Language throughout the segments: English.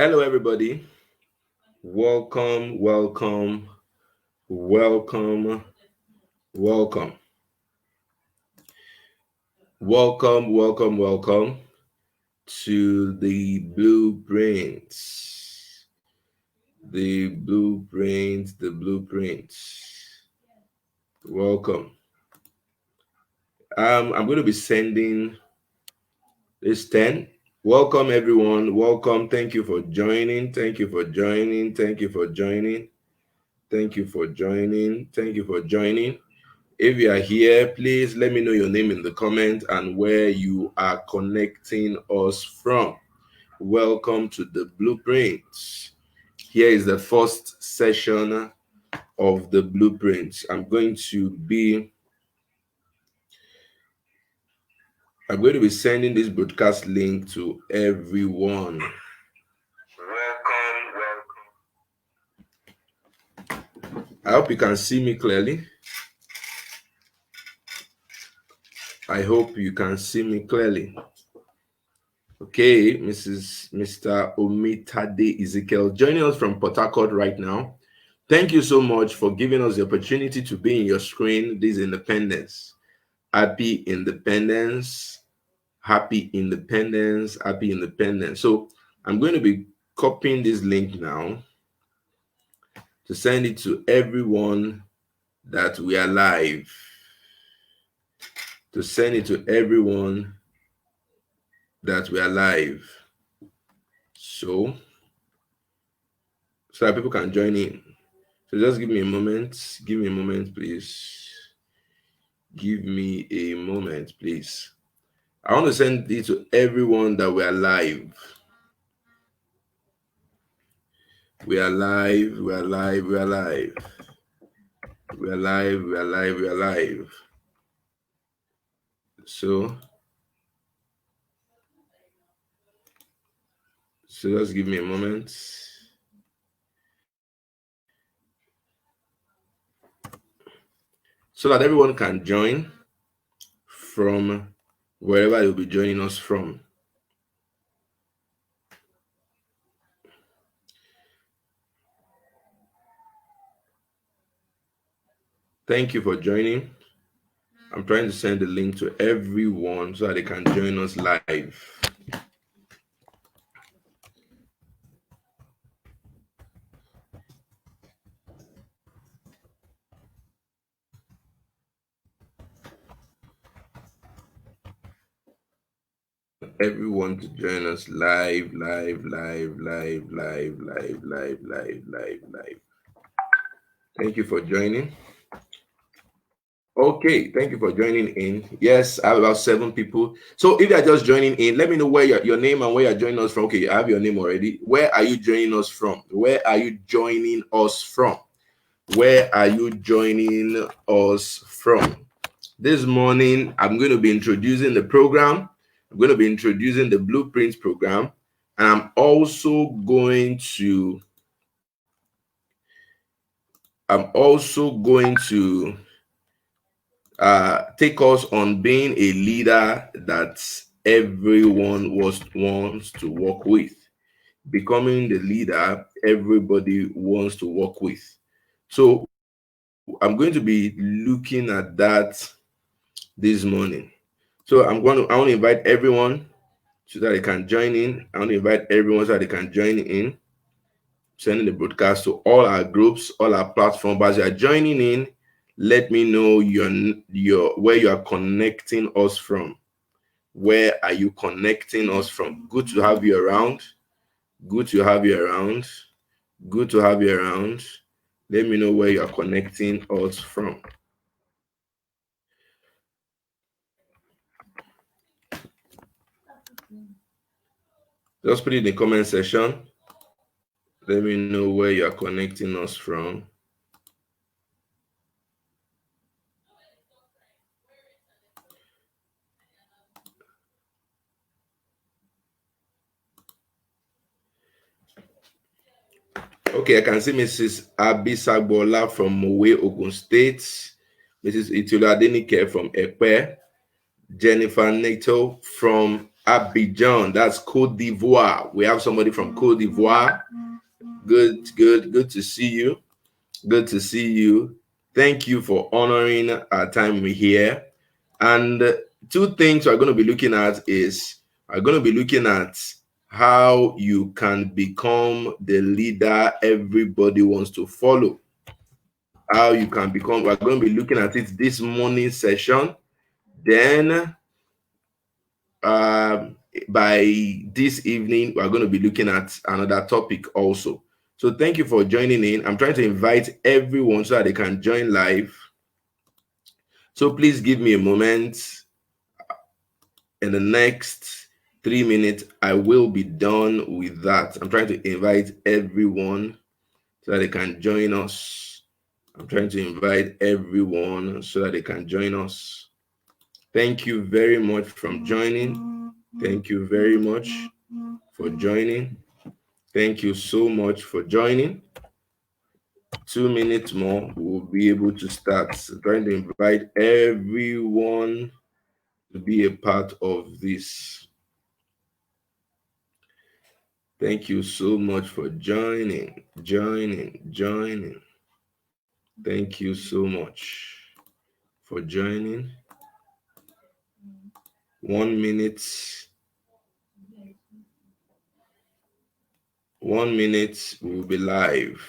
Hello, everybody. Welcome, welcome, welcome, welcome, welcome to the blueprints. The blueprints. Welcome. I'm going to be sending this 10. Welcome, everyone. Welcome. Thank you for joining. Thank you for joining. Thank you for joining. Thank you for joining. Thank you for joining. If you are here, please let me know your name in the comment and where you are connecting us from. Welcome to the blueprints. Here is the first session of the blueprints. I'm going to be sending this broadcast link to everyone. Welcome. I hope you can see me clearly. I hope you can see me clearly. Okay, Mr. Omitade Ezekiel joining us from Port Harcourt right now. Thank you so much for giving us the opportunity to be in your screen this independence. Happy independence, happy independence, happy independence. So I'm going to be copying this link now to send it to everyone that we are live. To send it to everyone that we are live. So that people can join in. So just give me a moment. Give me a moment, please. Give me a moment, please. I want to send it to everyone that we are live. We are live. We are live. We are live. We are live. We are live. We are live. So just give me a moment. So that everyone can join from wherever you'll be joining us from. Thank you for joining. I'm trying to send the link to everyone so that they can join us live. Everyone to join us live. Thank you for joining. Okay, thank you for joining in. Yes, I have about 7 people. So if you are just joining in, let me know where your name and where you're joining us from. Okay, I have your name already. Where are you joining us from? Where are you joining us from? Where are you joining us from? This morning, I'm going to be introducing the program. I'm going to be introducing the Blueprints program. And I'm also going to take us on being a leader that everyone wants to work with. Becoming the leader everybody wants to work with. So I'm going to be looking at that this morning. So I want to invite everyone so that they can join in. I want to invite everyone so that they can join in. Sending the broadcast to all our groups, all our platforms. As you are joining in, let me know your where you are connecting us from. Where are you connecting us from? Good to have you around. Good to have you around. Good to have you around. Let me know where you are connecting us from. Just put it in the comment section. Let me know where you are connecting us from. Okay, I can see Mrs. Abisagbola from Mowe, Ogun State. Mrs. Itula Denike from Epe. Jennifer Nato from Abidjan, that's Cote d'Ivoire. We have somebody from Cote d'Ivoire. Good to see you. Good to see you. Thank you for honoring our time here. And two things we're going to be looking at is we're going to be looking at how you can become the leader everybody wants to follow. How you can become, we're going to be looking at it this morning session. Then by this evening, we're going to be looking at another topic also. So thank you for joining in. I'm trying to invite everyone so that they can join live. So please give me a moment. In the next 3 minutes, I will be done with that. I'm trying to invite everyone so that they can join us. I'm trying to invite everyone so that they can join us. Thank you very much for joining. Thank you very much for joining. Thank you so much for joining. 2 minutes more, we'll be able to start. I'm trying to invite everyone to be a part of this. Thank you so much for joining. Thank you so much for joining. 1 minute. 1 minute, we'll be live.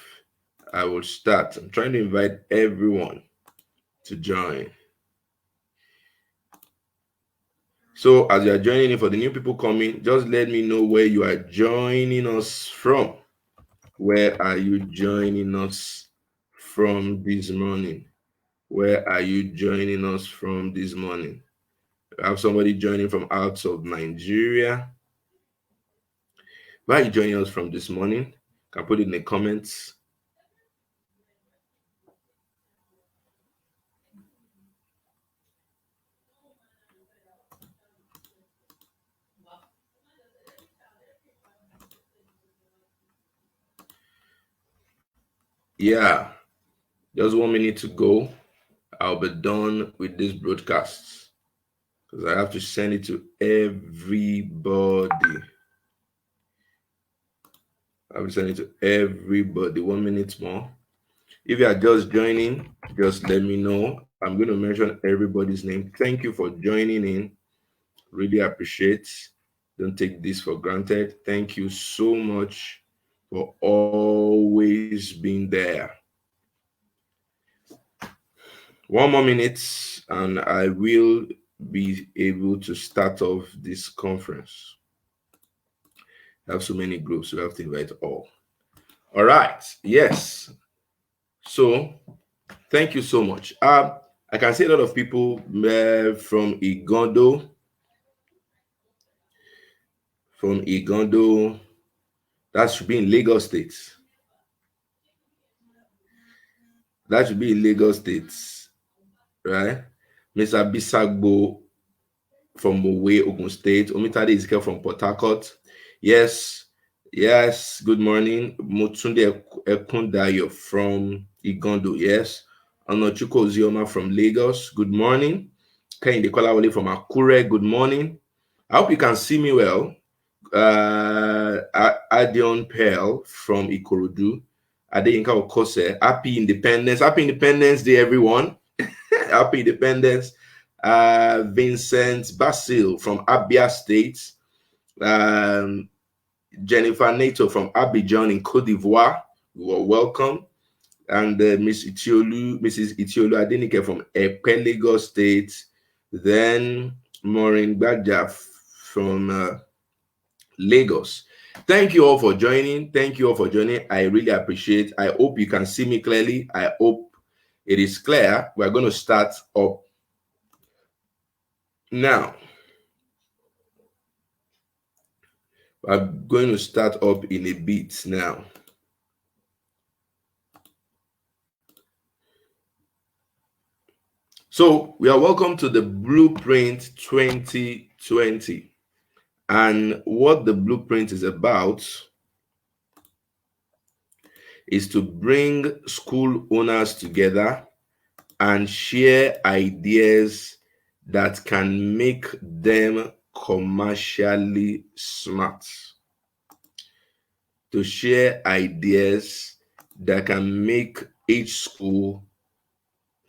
I will start. I'm trying to invite everyone to join. So as you are joining in, for the new people coming, just let me know where you are joining us from. Where are you joining us from this morning? Where are you joining us from this morning? I have somebody joining from out of Nigeria. Where are you joining us from this morning? You can put it in the comments. Yeah, just 1 minute to go. I'll be done with this broadcast because I have to send it to everybody. I will send it to everybody. 1 minute more. If you are just joining, just let me know. I'm going to mention everybody's name. Thank you for joining in. Really appreciate. Don't take this for granted. Thank you so much for always being there. 1 more minute and I will be able to start off this conference. I have so many groups, so I have to invite all. All right. Yes. So thank you so much. I can see a lot of people from Igondo. From Igondo. That should be in Lagos State. That should be in Lagos State. Right? Mr. Bisagbo from Mowe, Ogun State. Omitade Ezekiel from Port Harcourt. Yes. Yes. Good morning. Motunde Ekundayo from Igondo. Yes. Onochuko Zioma from Lagos. Good morning. Kehinde Kolawole from Akure. Good morning. I hope you can see me well. Adion Pearl from Ikorodu. Adeyinka Okose. Happy Independence Day, everyone. Happy Independence. Vincent Basil from Abia State. Jennifer Nato from Abidjan in Cote d'Ivoire. You are welcome. And Mrs. Itiolu Adenike from Epe, Lagos State. Then Maureen Badja from Lagos. Thank you all for joining. I really appreciate. I hope you can see me clearly. I hope it is clear. We're going to start up now. I'm going to start up in a bit now. So we are welcome to the Blueprint 2020. And what the Blueprint is about is to bring school owners together and share ideas that can make them commercially smart, to share ideas that can make each school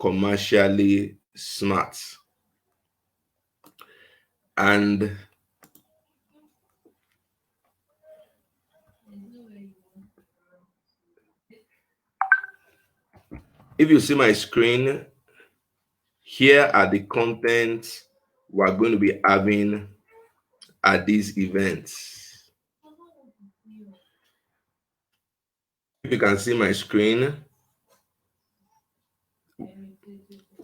commercially smart. And if you see my screen, here are the contents we're going to be having at these events. If you can see my screen,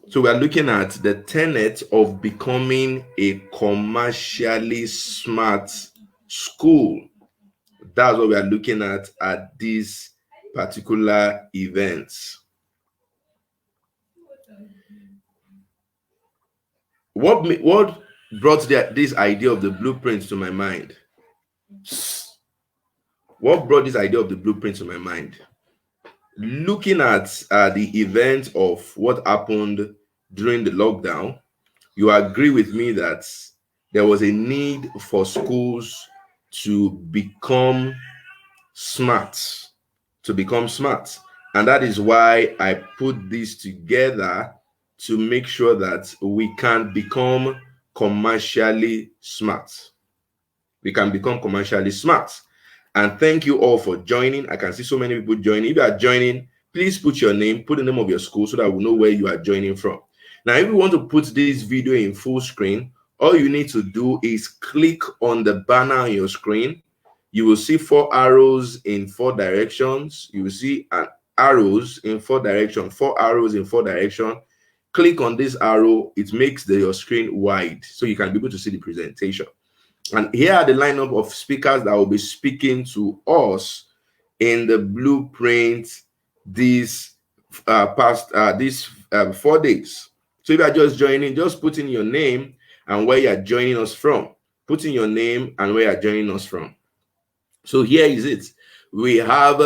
so we are looking at the tenet of becoming a commercially smart school. That's what we are looking at these particular events. What brought this idea of the blueprint to my mind? What brought this idea of the blueprint to my mind? Looking at the event of what happened during the lockdown, you agree with me that there was a need for schools to become smart, and that is why I put this together, to make sure that we can become commercially smart. And thank you all for joining. I can see so many people joining. If you are joining, please put your name, put the name of your school so that we know where you are joining from. Now, if you want to put this video in full screen, all you need to do is click on the banner on your screen. You will see 4 arrows in 4 directions. You will see arrows in 4 directions, 4 arrows in 4 directions. Click on this arrow. It makes your screen wide so you can be able to see the presentation. And here are the lineup of speakers that will be speaking to us in the blueprint these past 4 days. So if you are just joining, just put in your name and where you are joining us from. Put in your name and where you are joining us from. So here is it. We have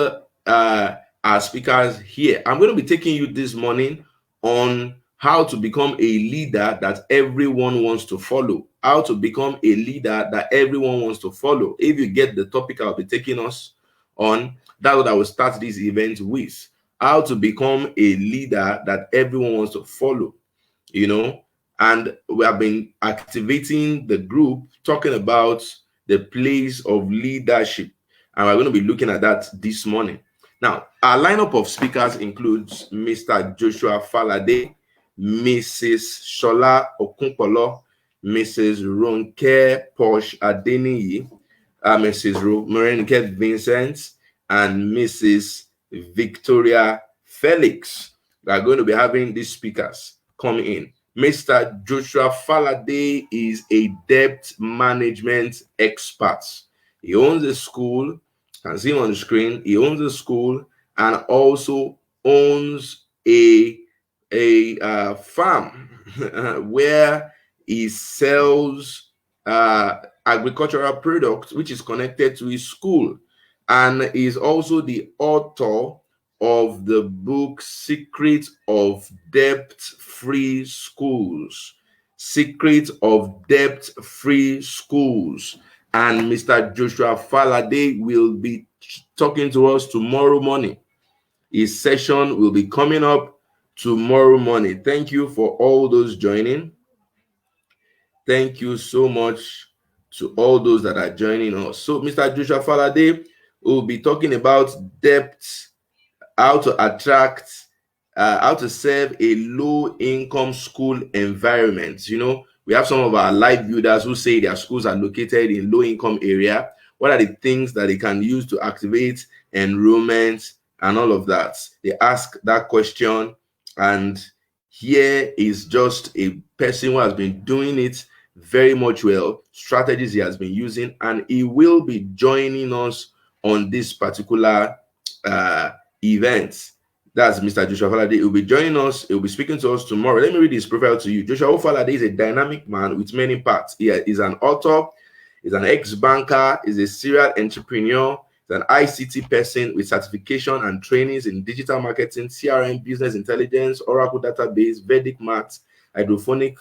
our speakers here. I'm going to be taking you this morning on how to become a leader that everyone wants to follow. How to become a leader that everyone wants to follow. If you get the topic I'll be taking us on, that's what I will start this event with. How to become a leader that everyone wants to follow. You know, and we have been activating the group, talking about the place of leadership, and we're going to be looking at that this morning. Now, our lineup of speakers includes Mr. Joshua Falade, Mrs. Shola Okunkolo, Mrs. Ronke Posh Adeniyi, Mrs. Morenike Vincent, and Mrs. Victoria Felix. We are going to be having these speakers coming in. Mr. Joshua Falade is a debt management expert. He owns a school. You can see him on the screen. He owns a school and also owns a farm where he sells agricultural products, which is connected to his school, and is also the author of the book Secret of Debt-Free Schools. Secret of Debt-Free Schools. And Mr. Joshua Falade will be talking to us tomorrow morning. His session will be coming up tomorrow morning. Thank you for all those joining. Thank you so much to all those that are joining us. So Mr. Joshua Falade will be talking about debt, how to attract, how to serve a low-income school environment. You know, we have some of our live builders who say their schools are located in low-income area. What are the things that they can use to activate enrollment and all of that? They ask that question, and here is just a person who has been doing it very much well, strategies he has been using, and he will be joining us on this particular event. That's Mr. Joshua Falade. He will be joining us. He will be speaking to us tomorrow. Let me read his profile to you. Joshua Falade is a dynamic man with many parts. He is an author, he's an ex-banker, he's a serial entrepreneur, he's an ICT person with certification and trainings in digital marketing, CRM, business intelligence, Oracle database, Vedic maths, hydroponic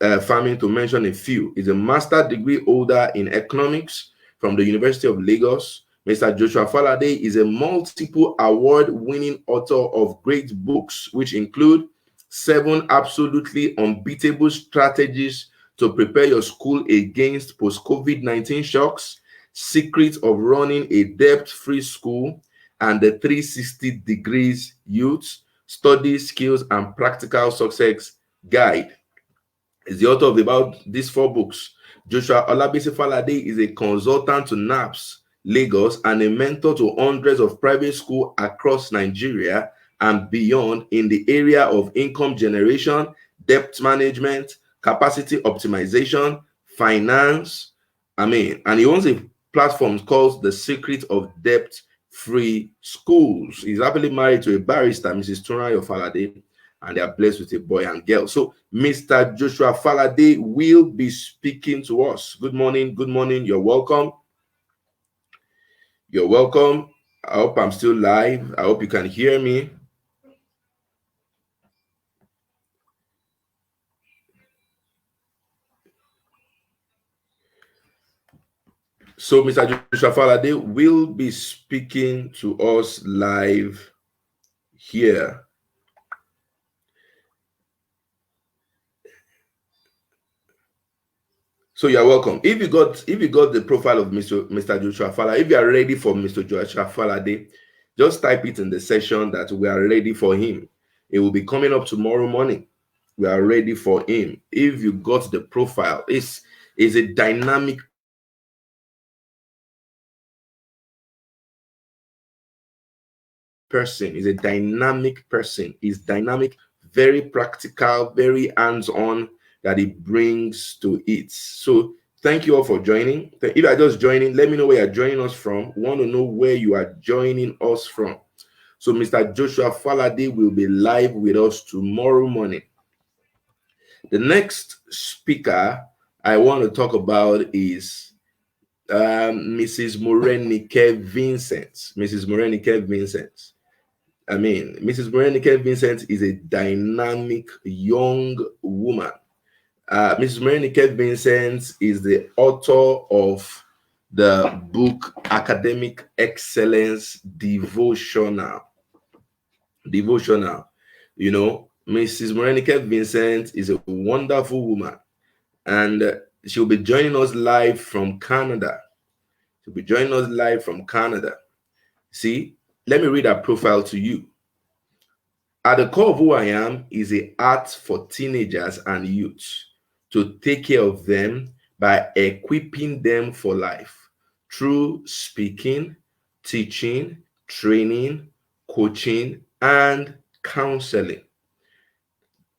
farming, to mention a few. Is a master degree holder in economics from the University of Lagos. Mr. Joshua Falade is a multiple award-winning author of great books, which include 7 Absolutely Unbeatable Strategies to Prepare Your School Against Post-COVID-19 Shocks, Secrets of Running a Debt-Free School, and the 360 Degrees Youth Study Skills and Practical Success Guide. Is the author of about these 4 books. Joshua Olabisi Falade is a consultant to NAPS Lagos and a mentor to hundreds of private schools across Nigeria and beyond in the area of income generation, debt management, capacity optimization, finance. And he owns a platform called The Secret of Debt Free Schools. He's happily married to a barrister, Mrs. Tunayo Falade, and they are blessed with a boy and girl. So Mr. Joshua Falade will be speaking to us. Good morning. Good morning. You're welcome. You're welcome. I hope I'm still live. I hope you can hear me. So Mr. Joshua Falade will be speaking to us live here. So you're welcome. If you got the profile of Mr. Joshua Falade, if you are ready for Mr. Joshua Falade, just type it in the session that we are ready for him. It will be coming up tomorrow morning. We are ready for him. If you got the profile, it's a dynamic person. Is a dynamic person. Is dynamic, very practical, very hands-on that he brings to it. So thank you all for joining. If you are just joining, let me know where you're joining us from. We want to know where you are joining us from. So Mr. Joshua Falade will be live with us tomorrow morning. The next speaker I want to talk about is Mrs. Morenike Vincent. Mrs. Morenike Vincent. Mrs. Morenike Vincent is a dynamic young woman. Mrs. Morenike Vincent is the author of the book Academic Excellence Devotional. You know, Mrs. Morenike Vincent is a wonderful woman, and she'll be joining us live from Canada. See, let me read her profile to you. At the core of who I am is a art for teenagers and youth to take care of them by equipping them for life through speaking, teaching, training, coaching, and counseling.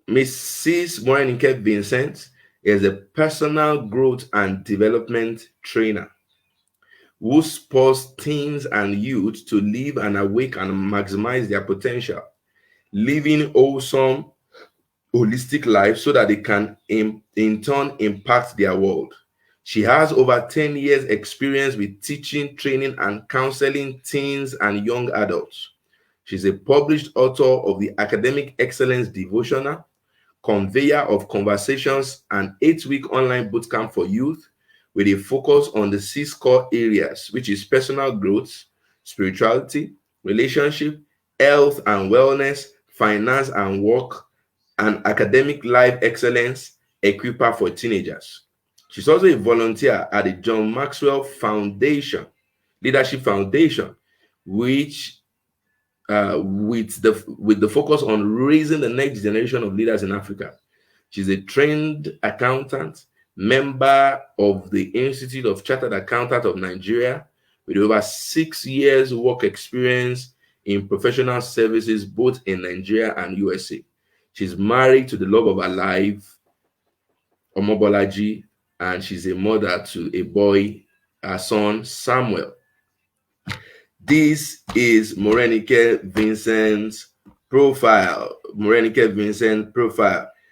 Mrs. Morenike Vincent is a personal growth and development trainer who spurs teens and youth to live and awake and maximize their potential, living wholesome, holistic life so that they can in turn impact their world. She has over 10 years experience with teaching, training, and counseling teens and young adults. She's a published author of the Academic Excellence Devotional, Conveyor of Conversations, an 8-week online bootcamp for youth with a focus on the 6 core areas, which is personal growth, spirituality, relationship, health and wellness, finance and work, and academic life excellence equiper for teenagers. She's also a volunteer at the John Maxwell Foundation, Leadership Foundation, which with the focus on raising the next generation of leaders in Africa. She's a trained accountant, member of the Institute of Chartered Accountants of Nigeria, with over 6 years work experience in professional services both in Nigeria and USA. She's married to the love of her life, Omobolaji, and she's a mother to a boy, her son Samuel. This is Morenike Vincent's profile.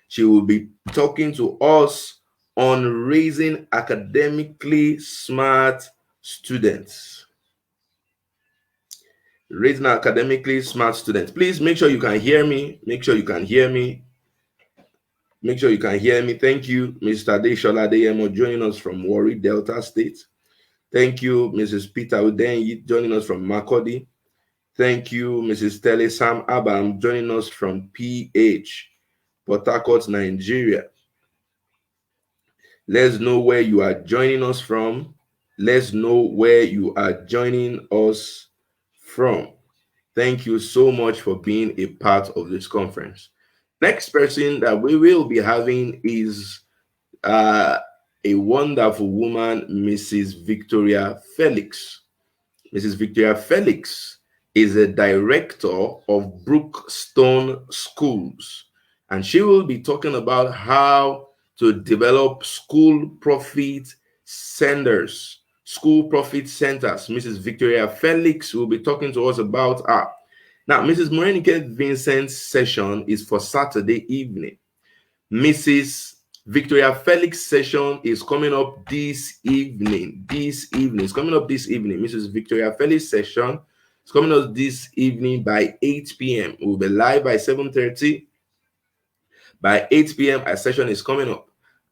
She will be talking to us on raising academically smart students. Please make sure you can hear me. Make sure you can hear me. Thank you, Mr. Deshola Deyemo, joining us from Warri, Delta State. Thank you, Mrs. Peter Udenyi, joining us from Makodi. Thank you, Mrs. Tele Sam Abam, joining us from PH, Port Harcourt, Nigeria. Let's know where you are joining us from. Let's know where you are joining us from. Thank you so much for being a part of this conference. Next person that we will be having is a wonderful woman, Mrs. Victoria Felix. Mrs. Victoria Felix is a director of Brookstone Schools, and she will be talking about how to develop school profit centers. Mrs. Victoria Felix will be talking to us about her. Now, Mrs. Morenike Vincent's session is for Saturday evening. Mrs. Victoria Felix session is coming up this evening. It's coming up this evening. Mrs. Victoria Felix session is coming up this evening by 8 p.m. We'll be live by 7:30. By 8 p.m., a session is coming up.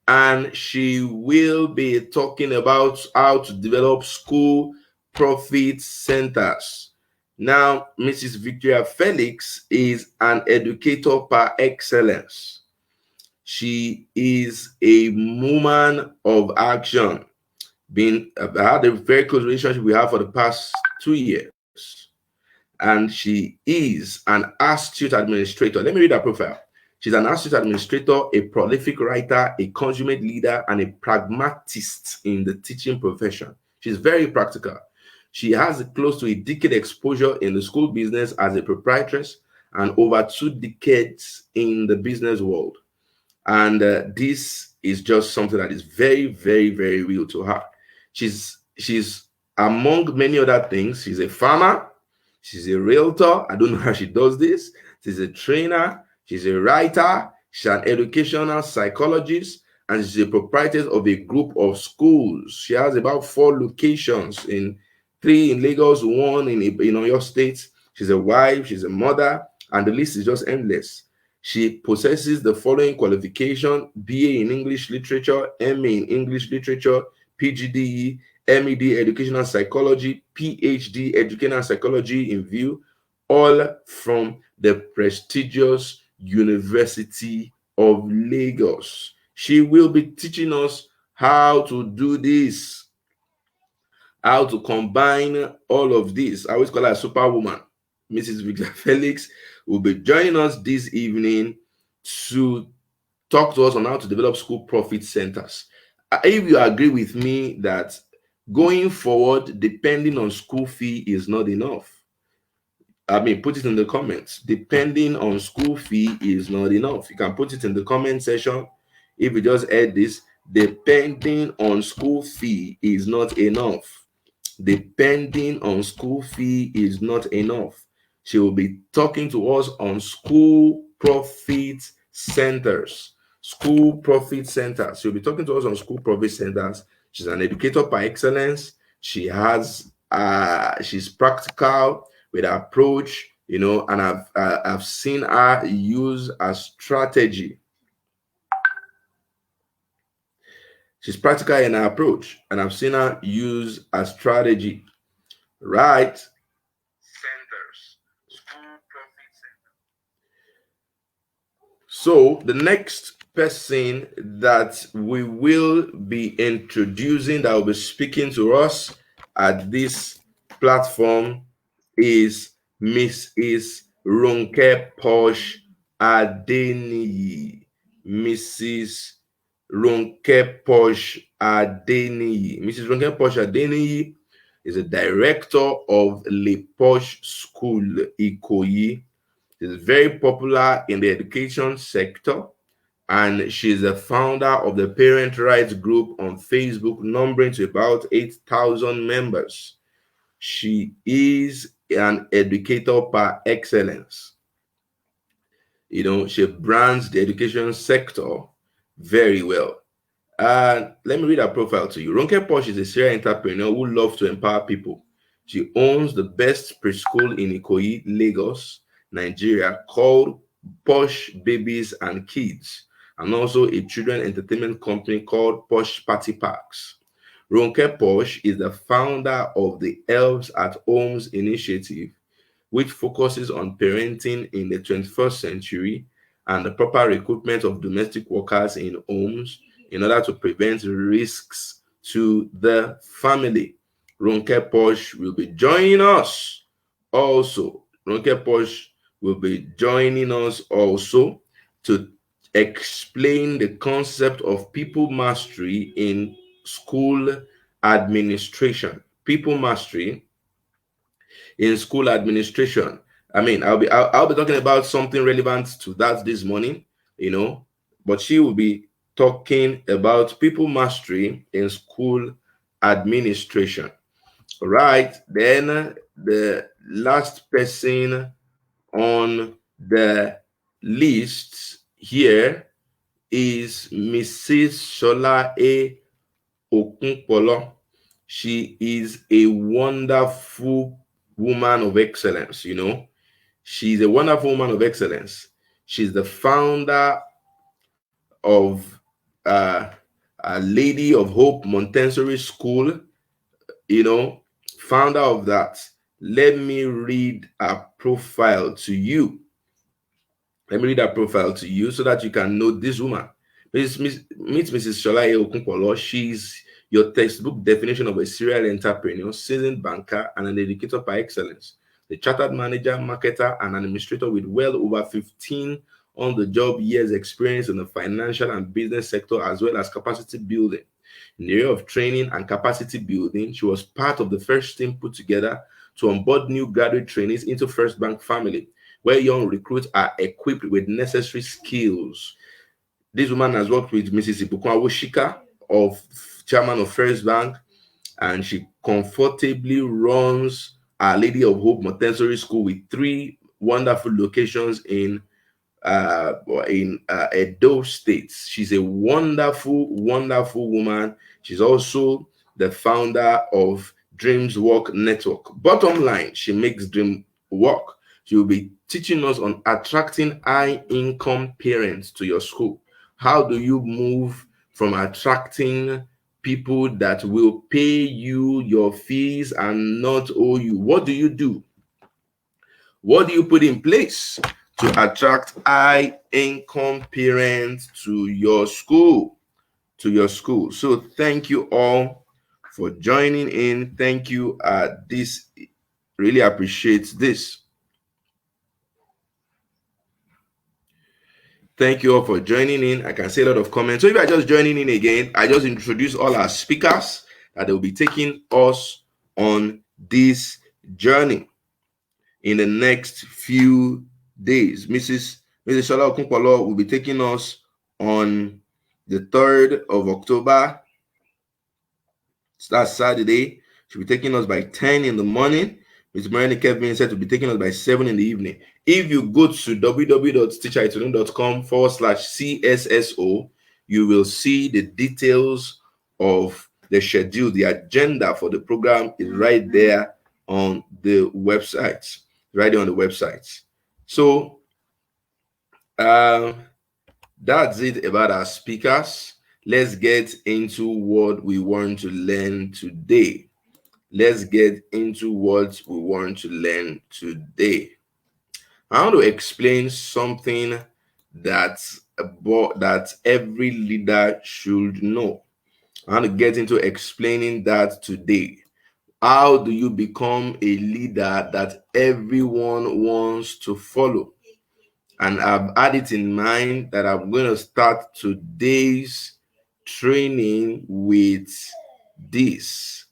And she will be talking about how to develop school profit centers. Now, Mrs. Victoria Felix is an educator par excellence. She is a woman of action. I had a very close relationship with her for the past 2 years. And she is an astute administrator. Let me read her profile. She's an astute administrator, a prolific writer, a consummate leader, and a pragmatist in the teaching profession. She's very practical. She has close to a decade exposure in the school business as a proprietress and over 2 decades in the business world. And this is just something that is very, very, very real to her. She's among many other things. She's a farmer. She's a realtor. I don't know how she does this. She's a trainer. She's a writer. She's an educational psychologist. And she's a proprietor of a group of schools. She has about 4 locations, 3 in Lagos, 1 in Oyo State. She's a wife. She's a mother. And the list is just endless. She possesses the following qualification: BA in English Literature, MA in English Literature, PGDE, MED Educational Psychology, PhD Educational Psychology in view, all from the prestigious University of Lagos. She will be teaching us how to do this, how to combine all of this. I always call her a superwoman. Mrs. Victoria Felix will be joining us this evening to talk to us on how to develop school profit centers. If you agree with me that going forward, depending on school fee is not enough. Put it in the comments. Depending on school fee is not enough. You can put it in the comment section. If you just add this, depending on school fee is not enough. Depending on school fee is not enough. She will be talking to us on school profit centers. School profit centers. She'll be talking to us on school profit centers. She's an educator par excellence. She's practical with her approach, and I've seen her use a strategy. She's practical in her approach, and I've seen her use a strategy. Right? Centers. School profit center. So the next person that we will be introducing, that will be speaking to us at this platform, is Mrs. Ronke Posh Adeniyi. Mrs. Ronke Posh Adeniyi. Mrs. Ronke Posh Adeniyi is a director of Le Posh School, Ikoyi. She's very popular in the education sector, and she's the founder of the Parent Rights Group on Facebook, numbering to about 8,000 members. She is an educator par excellence. She brands the education sector very well. Let me read her profile to you. Ronke Posh is a serial entrepreneur who loves to empower people. She owns the best preschool in Ikoyi, Lagos, Nigeria, called Posh Babies and Kids. and also a children entertainment company called Posh Party Parks. Ronke Posh is the founder of the Elves at Homes initiative, which focuses on parenting in the 21st century and the proper recruitment of domestic workers in homes in order to prevent risks to the family. Ronke Posh will be joining us also. Ronke Posh will be joining us also to explain the concept of people mastery in school administration. People mastery in school administration. I mean, I'll be talking about something relevant to that this morning, you know, but she will be talking about people mastery in school administration. All right, then the last person on the list here is Mrs. Shola A. Okunpolo. She is a wonderful woman of excellence, you know. She's a wonderful woman of excellence. She's the founder of uh, a Lady of Hope Montessori School, you know, founder of that. Let me read a profile to you. Let me read her profile to you so that you can know this woman. Meet Mrs. Sholaye Okunpolo. She's your textbook definition of a serial entrepreneur, seasoned banker, and an educator by excellence. The chartered manager, marketer, and administrator with well over 15 on-the-job years experience in the financial and business sector, as well as capacity building. In the area of training and capacity building, she was part of the first team put together to onboard new graduate trainees into First Bank family, where young recruits are equipped with necessary skills. This woman has worked with Mrs. Ibukun Awoshika, of chairman of First Bank, and she comfortably runs Our Lady of Hope Montessori School with 3 wonderful locations in Edo State. She's a wonderful, wonderful woman. She's also the founder of Dreams Work Network. Bottom line, she makes dream work. She will be teaching us on attracting high income parents to your school. How do you move from attracting people that will pay you your fees and not owe you? What do you do? What do you put in place to attract high income parents to your school? So thank you all for joining in. Thank you. This really appreciates this. Thank you all for joining in. I can see a lot of comments. So if you are just joining in again, I just introduced all our speakers that will be taking us on this journey in the next few days. Mrs. Shola Okunpolo will be taking us on the 3rd of October. That's Saturday. She'll be taking us by 10 in the morning. Ms. Marani Kevin said to be taking us by 7 in the evening. If you go to www.teacheritoday.com/CSSO, you will see the details of the schedule. The agenda for the program is right there on the website. Right there on the website. So that's it about our speakers. Let's get into what we want to learn today. I want to explain something that every leader should know. I want to get into explaining that today. How do you become a leader that everyone wants to follow? And I've had it in mind that I'm going to start today's training with this.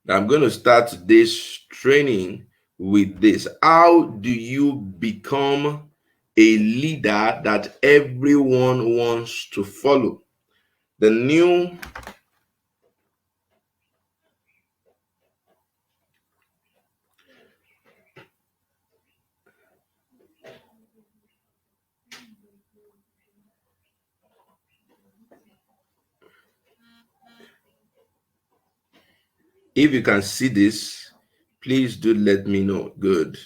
I'm going to start today's training with this. How do you become a leader that everyone wants to follow? The new If you can see this, please do let me know. Good.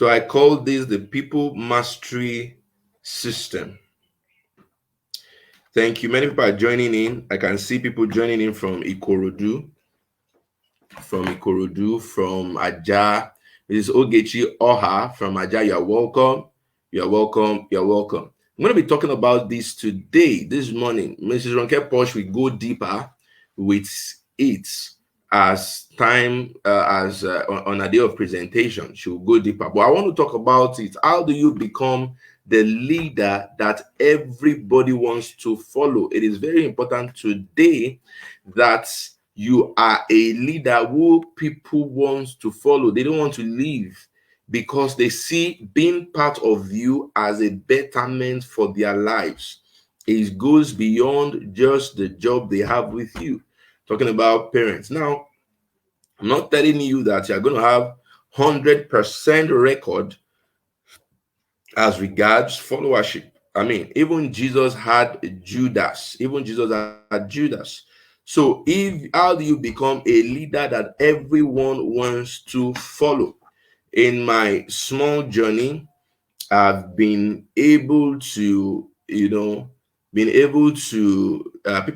So I call this the People Mastery System. Thank you. Many people are joining in. I can see people joining in from Ikorodu, from Aja. This is Ogechi Oha from Aja. You're welcome. You're welcome. You're welcome. I'm going to be talking about this today, this morning. Mrs. Ronke Posh will go deeper with it as time, on a day of presentation. She will go deeper. But I want to talk about it. How do you become the leader that everybody wants to follow? It is very important today that you are a leader who people want to follow. They don't want to leave because they see being part of you as a betterment for their lives. It goes beyond just the job they have with you. Talking about parents. Now, I'm not telling you that you're going to have 100% record as regards followership. I mean, even Jesus had Judas. Even Jesus had Judas. So, how do you become a leader that everyone wants to follow? In my small journey, I've been able to, people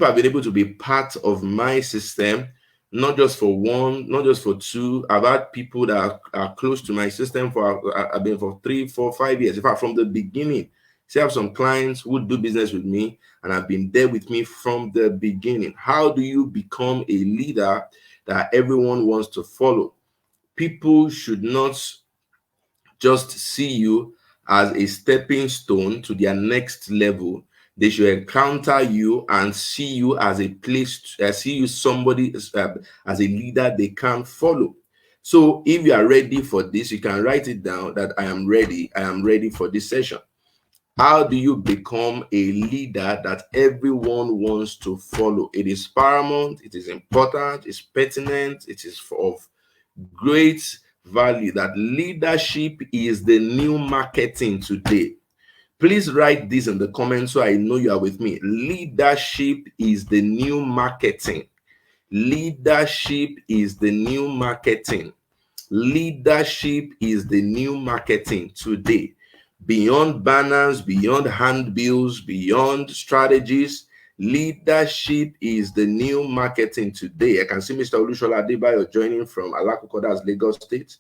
have been able to be part of my system, not just for one, not just for two. I've had people that are close to my system I've been for 3, 4, 5 years. In fact, from the beginning, see, I have some clients who do business with me and have been there with me from the beginning. How do you become a leader that everyone wants to follow? People should not just see you as a stepping stone to their next level. They should encounter you and see you as a place, see you somebody as a leader they can follow. So if you are ready for this, you can write it down that I am ready. I am ready for this session. How do you become a leader that everyone wants to follow? It is paramount, it is important, it's pertinent, it is of great value that leadership is the new marketing today. Please write this in the comments so I know you are with me. Leadership is the new marketing. Leadership is the new marketing. Leadership is the new marketing today. Beyond banners, beyond handbills, beyond strategies, leadership is the new marketing today. I can see Mr. Olushola Adebayo joining from Alakokoda's Lagos State.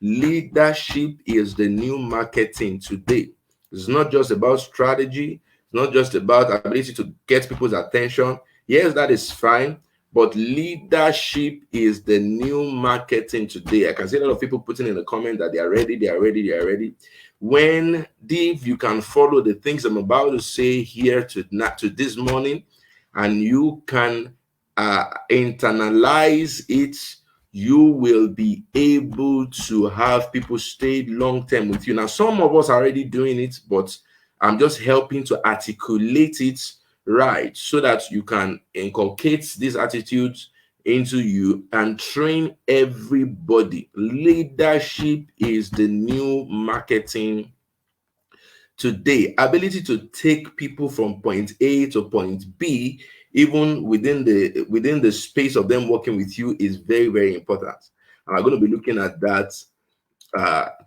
Leadership is the new marketing today. It's not just about strategy. It's not just about ability to get people's attention. Yes, that is fine. But leadership is the new marketing today. I can see a lot of people putting in the comment that they are ready, they are ready, they are ready. When if you can follow the things I'm about to say here to this morning, and you can internalize it, you will be able to have people stay long term with you. Now, some of us are already doing it, but I'm just helping to articulate it right so that you can inculcate these attitudes into you and train everybody. Leadership is the new marketing today. Ability to take people from point A to point B, even within the space of them working with you, is very, very important. And I'm going to be looking at that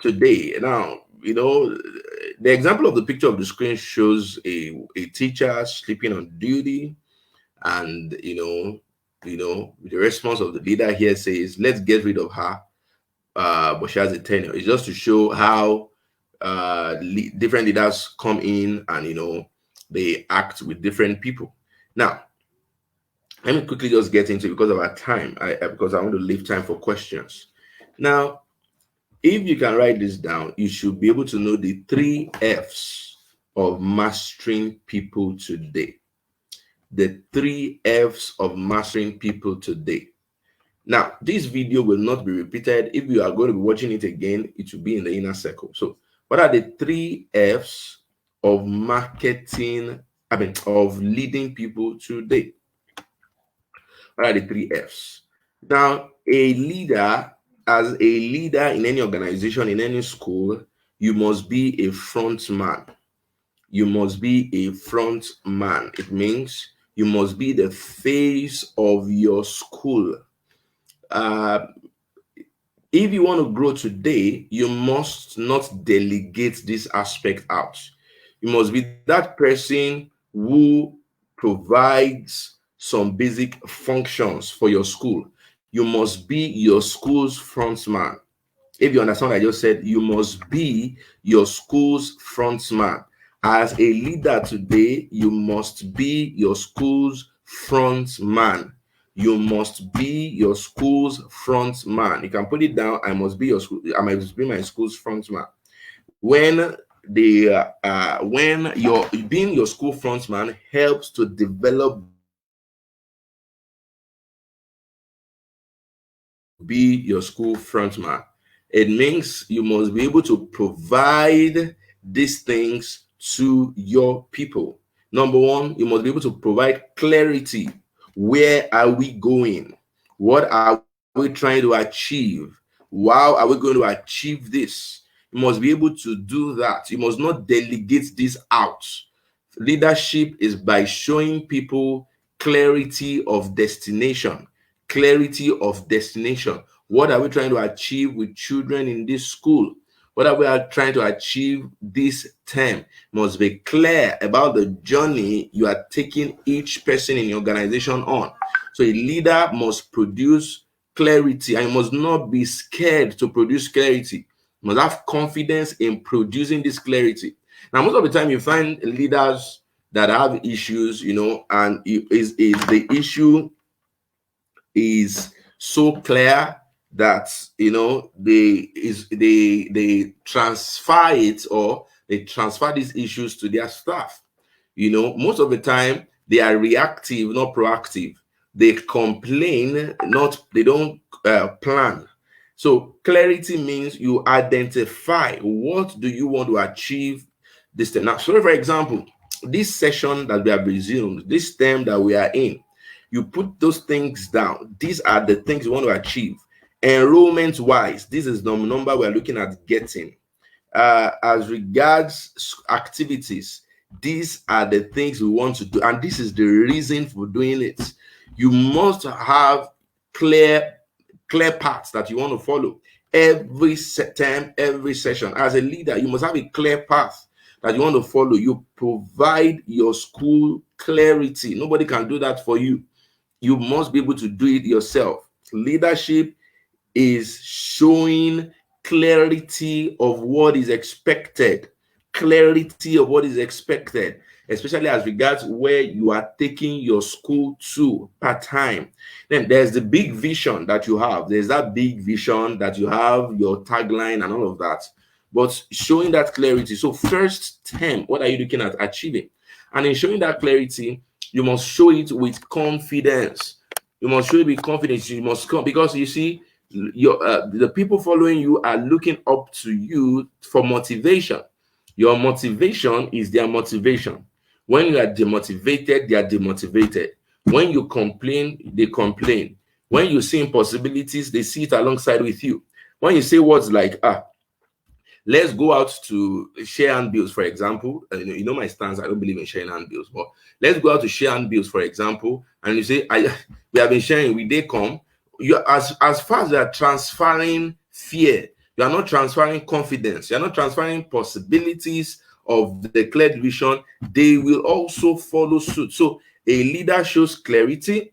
today. Now, the example of the picture of the screen shows a teacher sleeping on duty, and the response of the leader here says, "Let's get rid of her, but she has a tenure." It's just to show how different leaders come in and they act with different people. Now, let me quickly just get into it because of our time. Because I want to leave time for questions. Now, if you can write this down, you should be able to know the 3 F's of mastering people today. The 3 F's of mastering people today. Now, this video will not be repeated. If you are going to be watching it again, it will be in the inner circle. So, what are the 3 F's of of leading people today? What are the 3 F's? Now, as a leader in any organization, in any school, you must be a front man. You must be a front man. It means you must be the face of your school. If you want to grow today, you must not delegate this aspect out. You must be that person who provides some basic functions for your school. You must be your school's front man. If you understand what I just said, you must be your school's front man. As a leader today, you must be your school's front man. You must be your school's front man. You can put it down. I must be your school. I must be my school's front man. When you're being your school front man helps to develop be your school front man. It means you must be able to provide these things to your people. Number one, you must be able to provide clarity. Where are we going? What are we trying to achieve? How are we going to achieve this? You must be able to do that. You must not delegate this out. Leadership is by showing people clarity of destination. Clarity of destination. What are we trying to achieve with children in this school? What are we trying to achieve this term? Must be clear about the journey you are taking each person in your organization on. So a leader must produce clarity, and you must not be scared to produce clarity. You must have confidence in producing this clarity. Now, most of the time, you find leaders that have issues, and is the issue is so clear that they transfer it, or they transfer these issues to their staff. Most of the time they are reactive, not proactive. They complain, they don't plan. So clarity means you identify what do you want to achieve this term. Now, so for example, this session that we have resumed, this term that we are in, you put those things down. These are the things you want to achieve. Enrollment wise, this is the number we're looking at getting. As regards activities, these are the things we want to do, and this is the reason for doing it. You must have clear paths that you want to follow. Every term, every session, as a leader, you must have a clear path that you want to follow. You provide your school clarity. Nobody can do that for you. You must be able to do it yourself. Leadership is showing clarity of what is expected. Clarity of what is expected, especially as regards where you are taking your school to part time. Then there's the big vision that you have. There's that big vision that you have, your tagline and all of that. But showing that clarity. So first term, what are you looking at achieving? And in showing that clarity, you must show it with confidence. You must show it with confidence. You must come, because you see, the people following you are looking up to you for motivation. Your motivation is their motivation. When you are demotivated, they are demotivated. When you complain, they complain. When you see impossibilities, they see it alongside with you. When you say words like, let's go out to share handbills, for example. You know my stance, I don't believe in sharing handbills, but let's go out to share handbills, for example, and you say, we have been sharing, will they come? As far as you are transferring fear, you are not transferring confidence, you are not transferring possibilities of the declared vision, they will also follow suit. So a leader shows clarity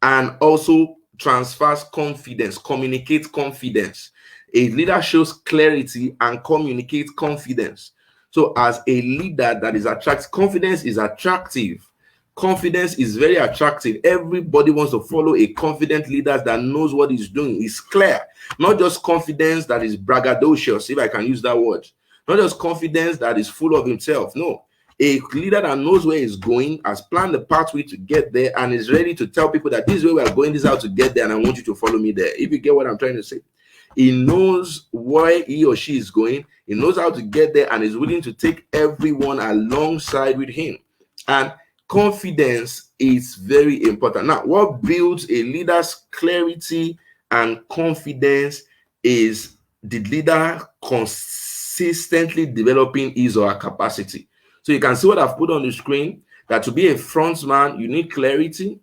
and also transfers confidence, communicates confidence. A leader shows clarity and communicates confidence. So as a leader that is attractive, confidence is attractive. Confidence is very attractive. Everybody wants to follow a confident leader that knows what he's doing. It's clear. Not just confidence that is braggadocious, if I can use that word. Not just confidence that is full of himself. No. A leader that knows where he's going, has planned the pathway to get there, and is ready to tell people that this is where we are going, this is how to get there, and I want you to follow me there. If you get what I'm trying to say. He knows where he or she is going. He knows how to get there and is willing to take everyone alongside with him. And confidence is very important. Now, what builds a leader's clarity and confidence is the leader consistently developing his or her capacity. So you can see what I've put on the screen, that to be a front man, you need clarity.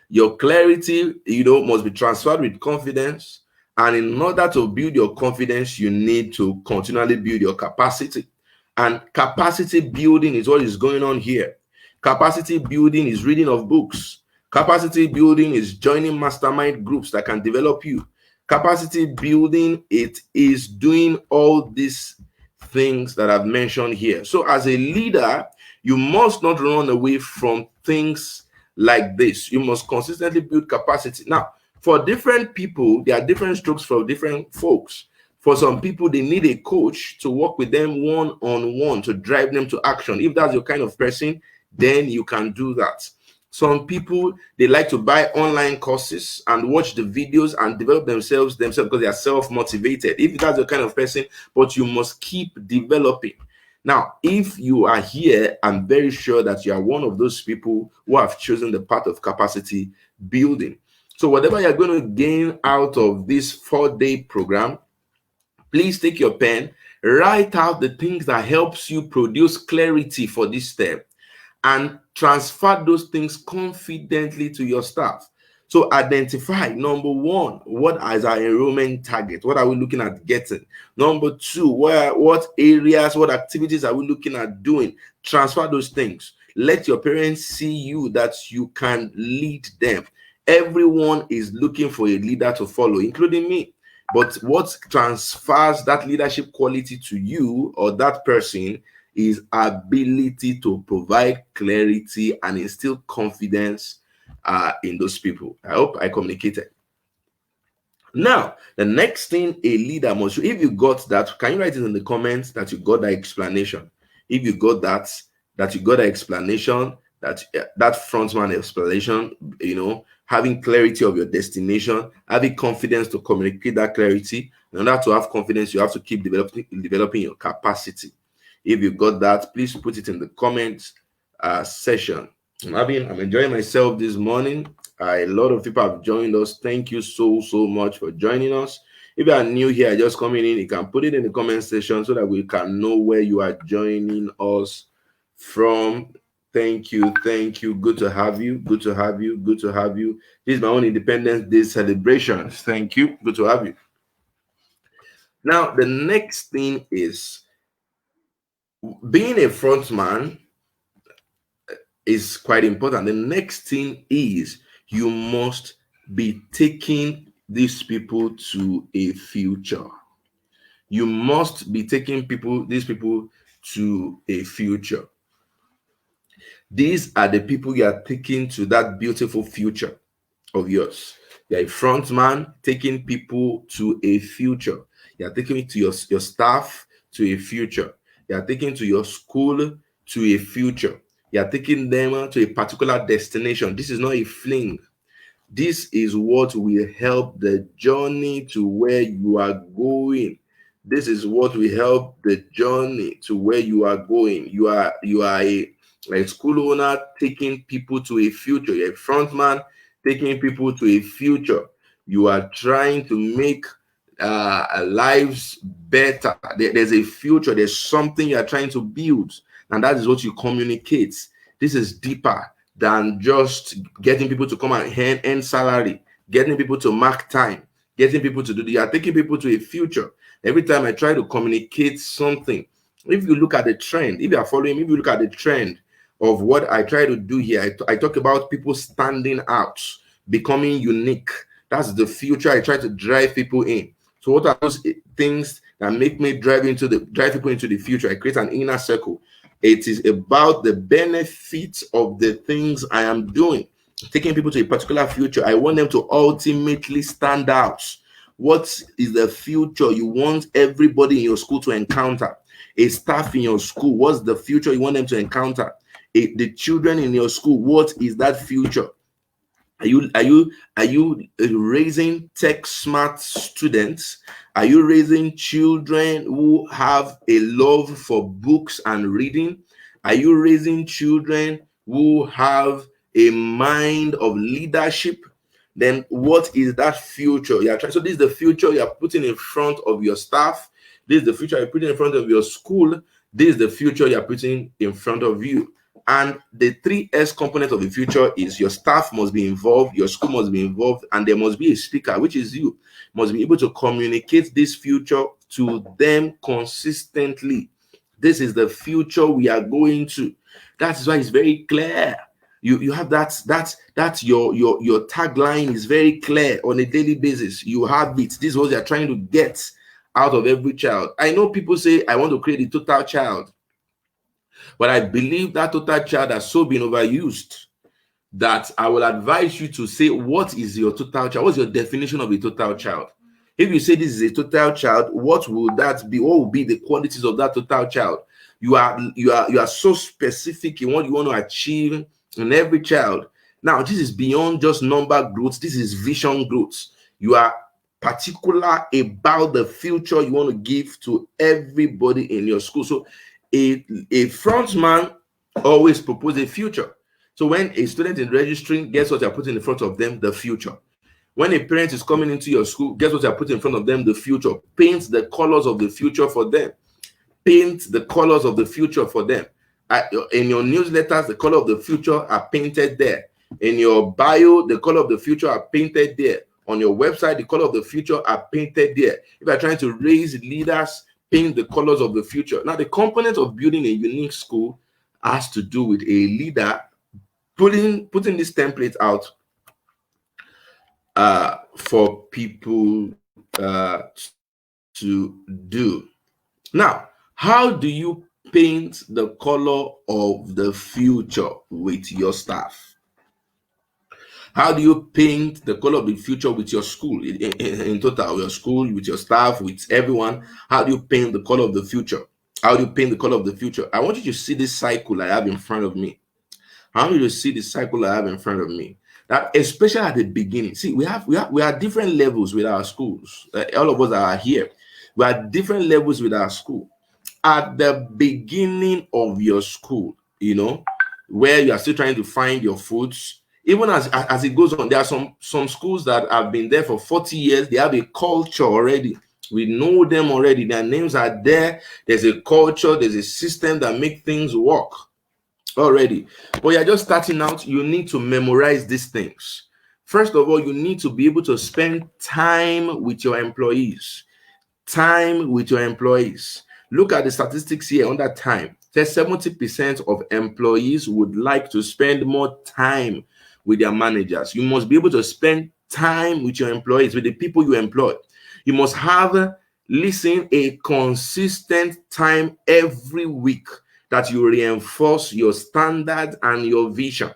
Your clarity, must be transferred with confidence. And in order to build your confidence, you need to continually build your capacity. And capacity building is what is going on here. Capacity building is reading of books. Capacity building is joining mastermind groups that can develop you. Capacity building, it is doing all these things that I've mentioned here. So as a leader, you must not run away from things like this. You must consistently build capacity. Now, for different people, there are different strokes for different folks. For some people, they need a coach to work with them one-on-one to drive them to action. If that's your kind of person, then you can do that. Some people, they like to buy online courses and watch the videos and develop themselves because they are self-motivated. If that's your kind of person, but you must keep developing. Now, if you are here, I'm very sure that you are one of those people who have chosen the path of capacity building. So whatever you're going to gain out of this 4-day program, please take your pen, write out the things that helps you produce clarity for this step, and transfer those things confidently to your staff. So identify, number one, what is our enrollment target? What are we looking at getting? Number two, what areas, what activities are we looking at doing? Transfer those things. Let your parents see you, that you can lead them. Everyone is looking for a leader to follow, including me. But what transfers that leadership quality to you or that person is ability to provide clarity and instill confidence in those people. I hope I communicated. Now, the next thing a leader must do, if you got that, can you write it in the comments that you got that explanation? If you got that you got that explanation, that frontman explanation, having clarity of your destination, having confidence to communicate that clarity. In order to have confidence, you have to keep developing your capacity. If you got that, please put it in the comments section. I'm enjoying myself this morning. A lot of people have joined us. Thank you so much for joining us. If you are new here, just coming in, you can put it in the comment section so that we can know where you are joining us from. Thank you. Good to have you. This is my own Independence Day celebrations. Thank you. Good to have you. Now, the next thing is, being a front man is quite important. The next thing is, you must be taking these people to a future. You must be taking these people to a future. These are the people you are taking to that beautiful future of yours. You're a front man taking people to a future. You're taking it to your staff to a future. You're taking to your school to a future. You're taking them to a particular destination. This is not a fling. This is what will help the journey to where you are going. This is what will help the journey to where you are going. You are a school owner taking people to a future. You're a front man taking people to a future. You are trying to make lives better. There's a future. There's something you are trying to build, and that is what you communicate. This is deeper than just getting people to come and earn salary, getting people to mark time, getting people to do. You are taking people to a future. Every time I try to communicate something, if you look at the trend, if you are following me, if you look at the trend of what I try to do here, I talk about people standing out, becoming unique. That's the future I try to drive people in. So what are those things that make me drive people into the future? I create an inner circle. It is about the benefits of the things I am doing, taking people to a particular future. I want them to ultimately stand out. What is the future you want everybody in your school to encounter? A staff in your school, what's the future you want them to encounter? The children in your school, what is that future? Are you raising tech smart students? Are you raising children who have a love for books and reading? Are you raising children who have a mind of leadership? Then what is that future you are trying? So this is the future you are putting in front of your staff. This is the future you're putting in front of your school. This is the future you're putting in front of you. And the 3S component of the future is your staff must be involved, your school must be involved, and there must be a speaker, which is you, must be able to communicate this future to them consistently. This is the future we are going to. That is why it's very clear. You have that's your tagline is very clear on a daily basis. You have it. This is what you're trying to get out of every child. I know people say, I want to create a total child. But I believe that total child has so been overused that I will advise you to say, what is your total child? What's your definition of a total child? If you say this is a total child, what will that be? What will be the qualities of that total child? You are so specific in what you want to achieve in every child. Now, this is beyond just number growth. This is vision growth. You are particular about the future you want to give to everybody in your school. So a front man always propose a future. So when a student is registering, guess what you're putting in front of them? The future. When a parent is coming into your school, guess what you're putting in front of them? The future. Paint the colors of the future for them. Paint the colors of the future for them. In your newsletters, the color of the future are painted there. In your bio, the color of the future are painted there. On your website, the color of the future are painted there. If you're trying to raise leaders, paint the colors of the future. Now, the component of building a unique school has to do with a leader putting this template out for people to do. Now, how do you paint the color of the future with your staff? How do you paint the color of the future with your school in total, your school, with your staff, with everyone? How do you paint the color of the future? How do you paint the color of the future? I want you to see this cycle I have in front of me. I want you to see the cycle I have in front of me. That especially at the beginning. See, we are different levels with our schools. All of us are here. We are different levels with our school. At the beginning of your school, where you are still trying to find your foots, even as it goes on, there are some schools that have been there for 40 years. They have a culture already. We know them already. Their names are there. There's a culture. There's a system that makes things work already. But you're just starting out. You need to memorize these things. First of all, you need to be able to spend time with your employees. Time with your employees. Look at the statistics here on that time. There's 70% of employees would like to spend more time with their managers. You must be able to spend time with your employees, with the people you employ. You must have, a consistent time every week that you reinforce your standard and your vision.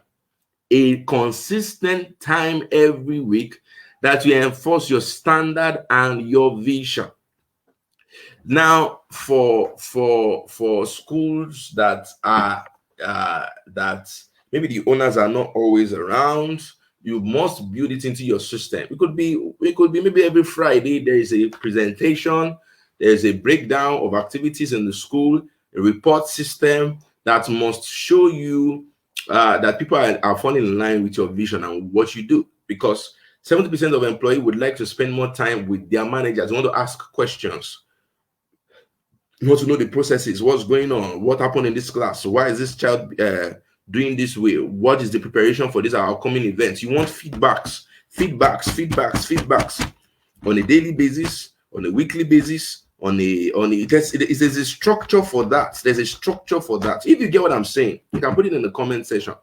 A consistent time every week that you enforce your standard and your vision. Now, for schools that are that maybe the owners are not always around, you must build it into your system. It could be maybe every Friday there is a presentation, there's a breakdown of activities in the school, a report system that must show you that people are falling in line with your vision and what you do. Because 70% of employees would like to spend more time with their managers, want to ask questions. You want to know the processes, what's going on, what happened in this class, why is this child doing this way, what is the preparation for these upcoming events. You want feedbacks on a daily basis, on a weekly basis, there's a structure for that. There's a structure for that. If you get what I'm saying, you can put it in the comment section.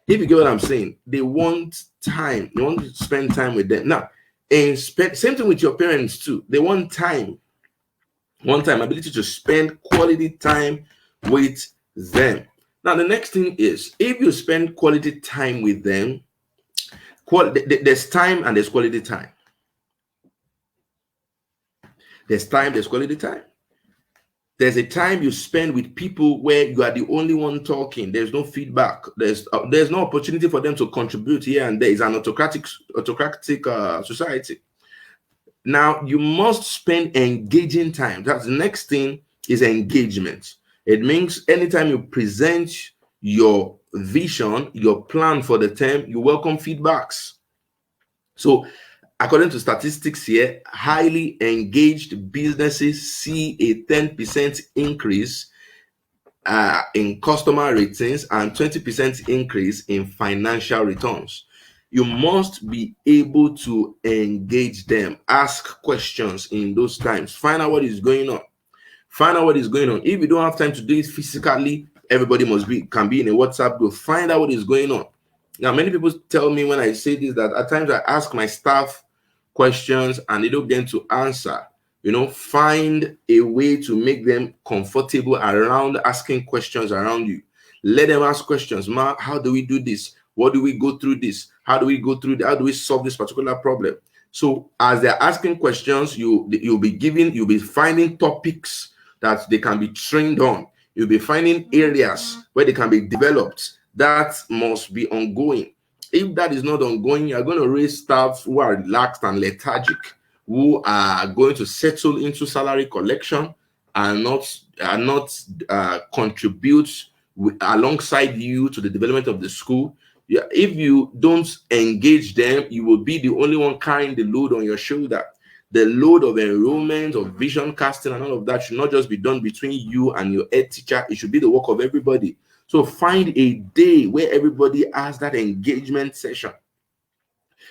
If you get what I'm saying, they want time. You want to spend time with them. Now, and same thing with your parents too. They want time. Ability to spend quality time with them. Now, the next thing is, if you spend quality time with them, there's time and there's quality time. There's time, there's quality time. There's a time you spend with people where you are the only one talking. There's no feedback. There's no opportunity for them to contribute here and there. It's an autocratic society. Now, you must spend engaging time. That's the next thing, is engagement. It means anytime you present your vision, your plan for the term, you welcome feedbacks. So, according to statistics here, highly engaged businesses see a 10% increase in customer ratings and 20% increase in financial returns. You must be able to engage them, ask questions in those times, find out what is going on. Find out what is going on. If you don't have time to do it physically, everybody can be in a WhatsApp group. Find out what is going on. Now, many people tell me when I say this that at times I ask my staff questions and they don't get to answer. Find a way to make them comfortable around asking questions around you. Let them ask questions. Ma, how do we do this? What do we go through this? How do we go through that? How do we solve this particular problem? So as they're asking questions, you'll be finding topics that they can be trained on. You'll be finding areas where they can be developed. That must be ongoing. If that is not ongoing, you're going to raise staff who are relaxed and lethargic, who are going to settle into salary collection and not contribute alongside you to the development of the school. Yeah, if you don't engage them, you will be the only one carrying the load on your shoulder. The load of enrollment, of vision casting, and all of that should not just be done between you and your head teacher. It should be the work of everybody. So find a day where everybody has that engagement session,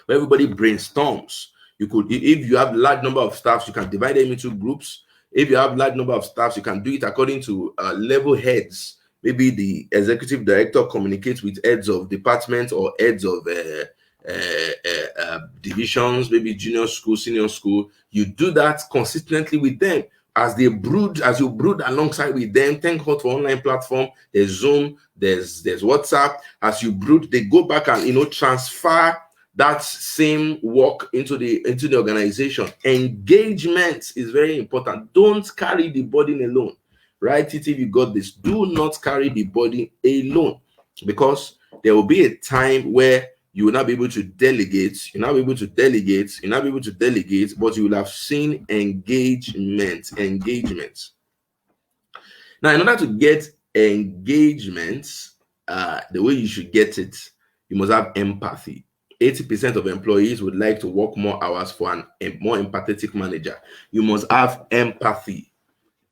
where everybody brainstorms. You could, if you have a large number of staffs, you can divide them into groups. If you have a large number of staffs, you can do it according to level heads. Maybe the executive director communicates with heads of departments or heads of divisions, maybe junior school, senior school. You do that consistently with them as you brood alongside with them. Thank God for online platform. There's Zoom, there's WhatsApp. As you brood, they go back and transfer that same work into the organization. Engagement is very important. Don't carry the burden alone. Write it if you got this. Do not carry the burden alone, because there will be a time where you will not be able to delegate, but you will have seen engagement. Now, in order to get engagement, the way you should get it, you must have empathy. 80% of employees would like to work more hours for a more empathetic manager. You must have empathy.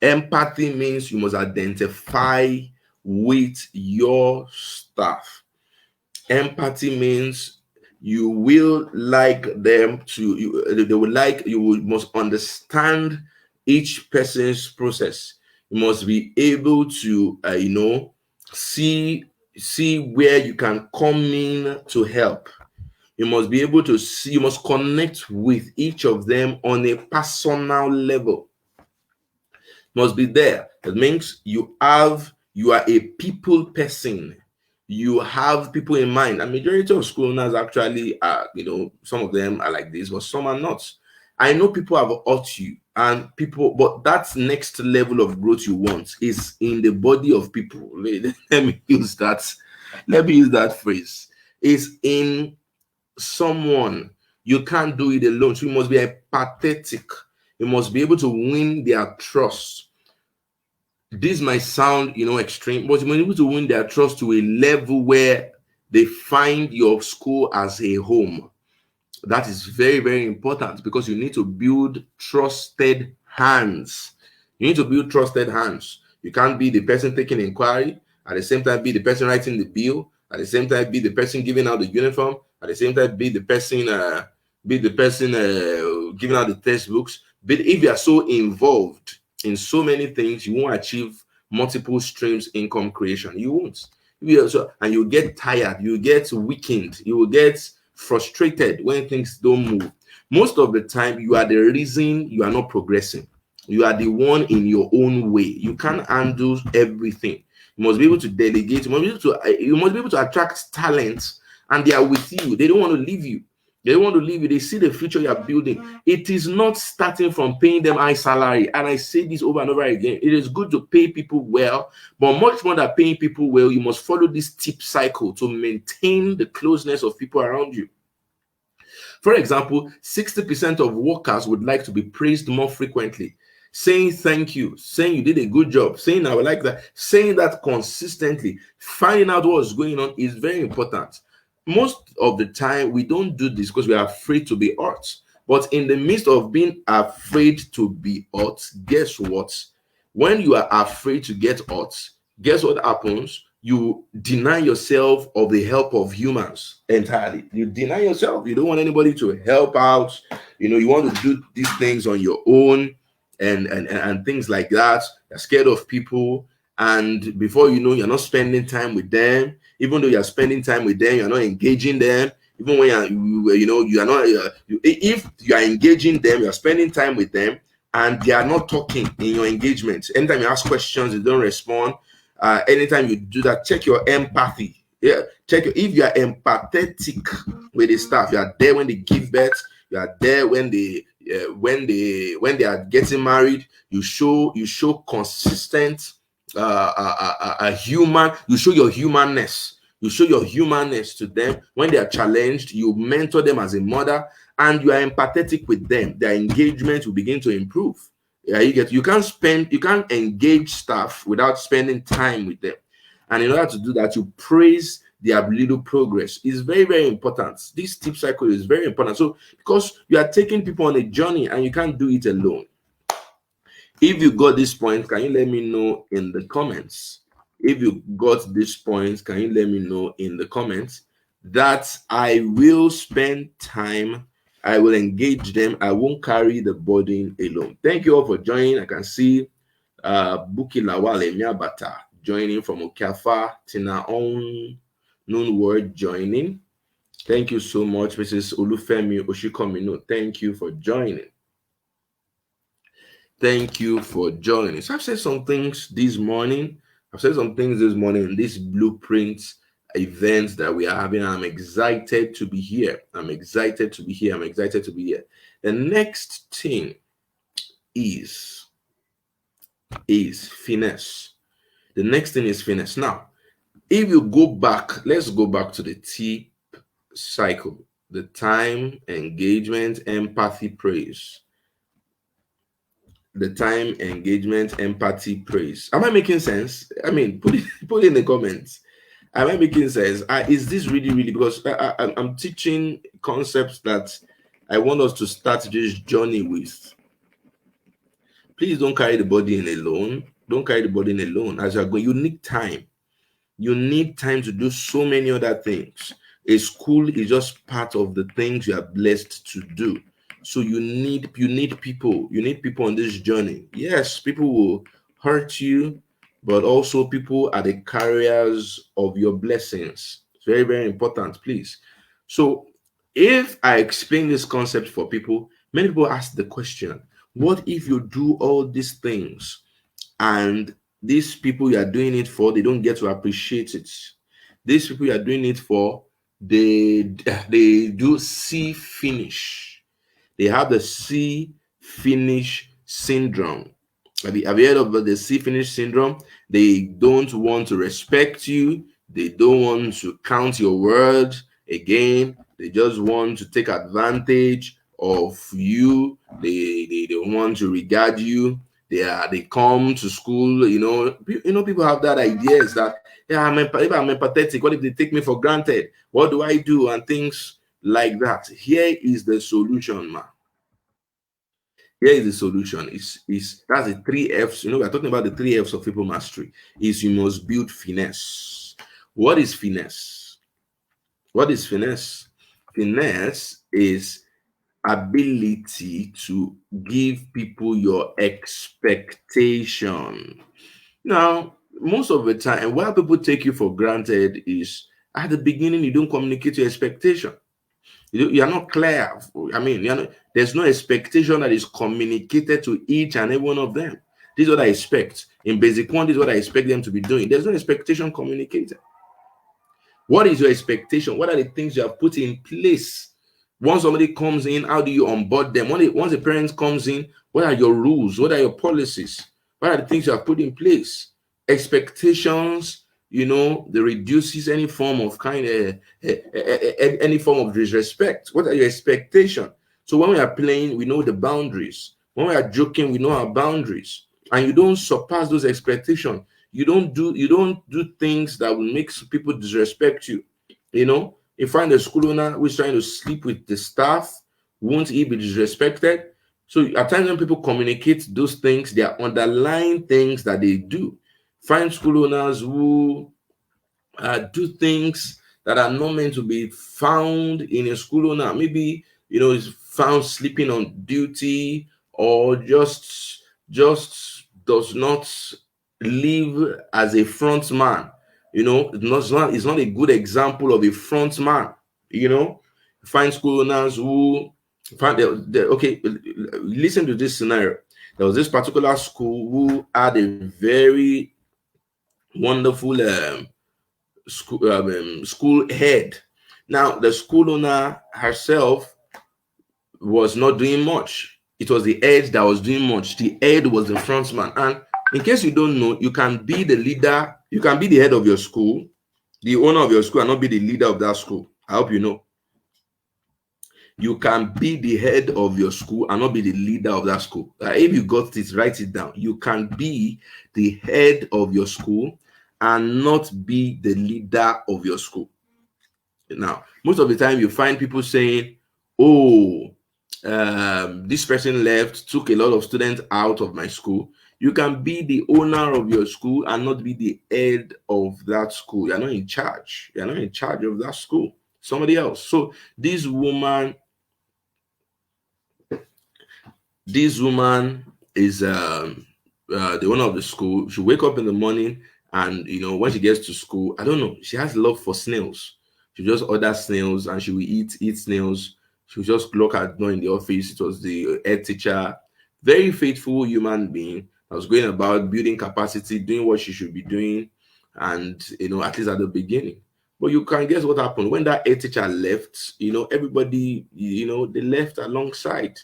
Empathy means you must identify with your staff. Empathy means you will like them you must understand each person's process. You must be able to see where you can come in to help. You must be able to see, you must connect with each of them on a personal level. Must be there. That means you are a people person. You have people in mind. A majority of school owners actually are, some of them are like this, but some are not. I know people have hurt you, but that next level of growth you want is in the body of people. Let me use that phrase. Is in someone. You can't do it alone. So you must be empathetic. You must be able to win their trust. This might sound, extreme, but you must be able to win their trust to a level where they find your school as a home. That is very, very important, because you need to build trusted hands. You can't be the person taking inquiry, at the same time be the person writing the bill, at the same time be the person giving out the uniform, at the same time be the person giving out the textbooks. But if you are so involved in so many things, you won't achieve multiple streams income creation. You won't. And you get tired, you get weakened, you will get frustrated when things don't move. Most of the time, you are the reason you are not progressing. You are the one in your own way. You can't handle everything. You must be able to delegate. You must be able to attract talents, and they are with you. They don't want to leave you. They see the future you are building. It is not starting from paying them high salary. And I say this over and over again. It is good to pay people well, but much more than paying people well, you must follow this tip cycle to maintain the closeness of people around you. For example, 60% of workers would like to be praised more frequently. Saying thank you, saying you did a good job, saying I would like that, saying that consistently, finding out what's going on is very important. Most of the time, we don't do this because we are afraid to be hurt. But in the midst of being afraid to be hurt, guess what? When you are afraid to get hurt, guess what happens? You deny yourself of the help of humans entirely. You deny yourself. You don't want anybody to help out. You want to do these things on your own, and things like that. You're scared of people, and before you know, you're not spending time with them. Even though you're spending time with them, you're not engaging them. Even when you are not. If you are engaging them, you're spending time with them, and they are not talking in your engagement. Anytime you ask questions, they don't respond. Anytime you do that, check your empathy. Yeah, if you are empathetic with the staff. You are there when they give birth. You are there when they are getting married. You show consistent human. You show your humanness. You show your humanness to them when they are challenged. You mentor them as a mother, and you are empathetic with them. Their engagement will begin to improve. Yeah, you can't engage staff without spending time with them. And in order to do that, you praise their little progress. It's very, very important. This tip cycle is very important. So, because you are taking people on a journey and you can't do it alone. If you got this point, can you let me know in the comments? If you got this point, can you let me know in the comments that I will spend time, I will engage them, I won't carry the burden alone. Thank you all for joining. I can see Buki Lawale Miabata joining from Okafa, Tina On Noonward joining. Thank you so much, Mrs. Olufemi Oshikomino. Thank you for joining. Thank you for joining. So I've said some things this morning. In this blueprint event that we are having. I'm excited to be here. The next thing is finesse. The next thing is finesse. Now, if you go back, let's go back to the tip cycle. The time, engagement, empathy, praise. The time, engagement, empathy, praise. Am I making sense? I mean, put it in the comments. Am I making sense? Is this really, because I'm teaching concepts that I want us to start this journey with. Please don't carry the burden alone. Don't carry the burden alone. As you're going, you need time. You need time to do so many other things. A school is just part of the things you are blessed to do. So you need people. You need people on this journey. Yes, people will hurt you, but also people are the carriers of your blessings. It's very, very important, please. So if I explain this concept for people, many people ask the question, what if you do all these things and these people you are doing it for, they don't get to appreciate it? These people you are doing it for, they do see finish. They have the see finish syndrome. Have you heard of the see finish syndrome? They don't want to respect you. They don't want to count your word again. They just want to take advantage of you. They want to regard you. They come to school. People have that ideas that if I'm empathetic, what if they take me for granted? What do I do? And things like that. Here is the solution, man. Here is the solution. That's the 3 Fs. We're talking about the 3 Fs of people mastery. You must build finesse. What is finesse? Finesse is ability to give people your expectation. Now, most of the time, why people take you for granted is at the beginning you don't communicate your expectation. You are not clear. I mean, there's no expectation that is communicated to each and every one of them. This is what I expect. In basic one, this is what I expect them to be doing. There's no expectation communicated. What is your expectation? What are the things you have put in place? Once somebody comes in, how do you onboard them? Once a parent comes in, what are your rules? What are your policies? What are the things you have put in place? Expectations, they reduces any form of any form of disrespect. What are your expectations? So when we are playing, we know the boundaries. When we are joking, we know our boundaries, and you don't surpass those expectations. You don't do things that will make people disrespect you. If you find a school owner who is trying to sleep with the staff, won't he be disrespected? So at times when people communicate those things, they are underlying things that they do. Find school owners who do things that are not meant to be found in a school owner. Maybe is found sleeping on duty, or just does not live as a front man. It's not a good example of a front man. Find school owners who find okay. Listen to this scenario. There was this particular school who had a very wonderful school head. Now, the school owner herself was not doing much. It was the head that was doing much. The head was the front man. And in case you don't know, you can be the leader, you can be the head of your school, the owner of your school, and not be the leader of that school. I hope you know. You can be the head of your school and not be the leader of that school. If you got this, write it down. You can be the head of your school and not be the leader of your school. Now, most of the time you find people saying, oh, this person left, took a lot of students out of my school. You can be the owner of your school and not be the head of that school. You're not in charge. You're not in charge of that school. Somebody else. So this woman is the owner of the school. She wake up in the morning, and when she gets to school, I don't know, she has love for snails. She just order snails and she will eat snails. She will just look at in the office. It was the head teacher, very faithful human being that was going about building capacity, doing what she should be doing, and at least at the beginning. But you can guess what happened when that head teacher left. Everybody, they left alongside.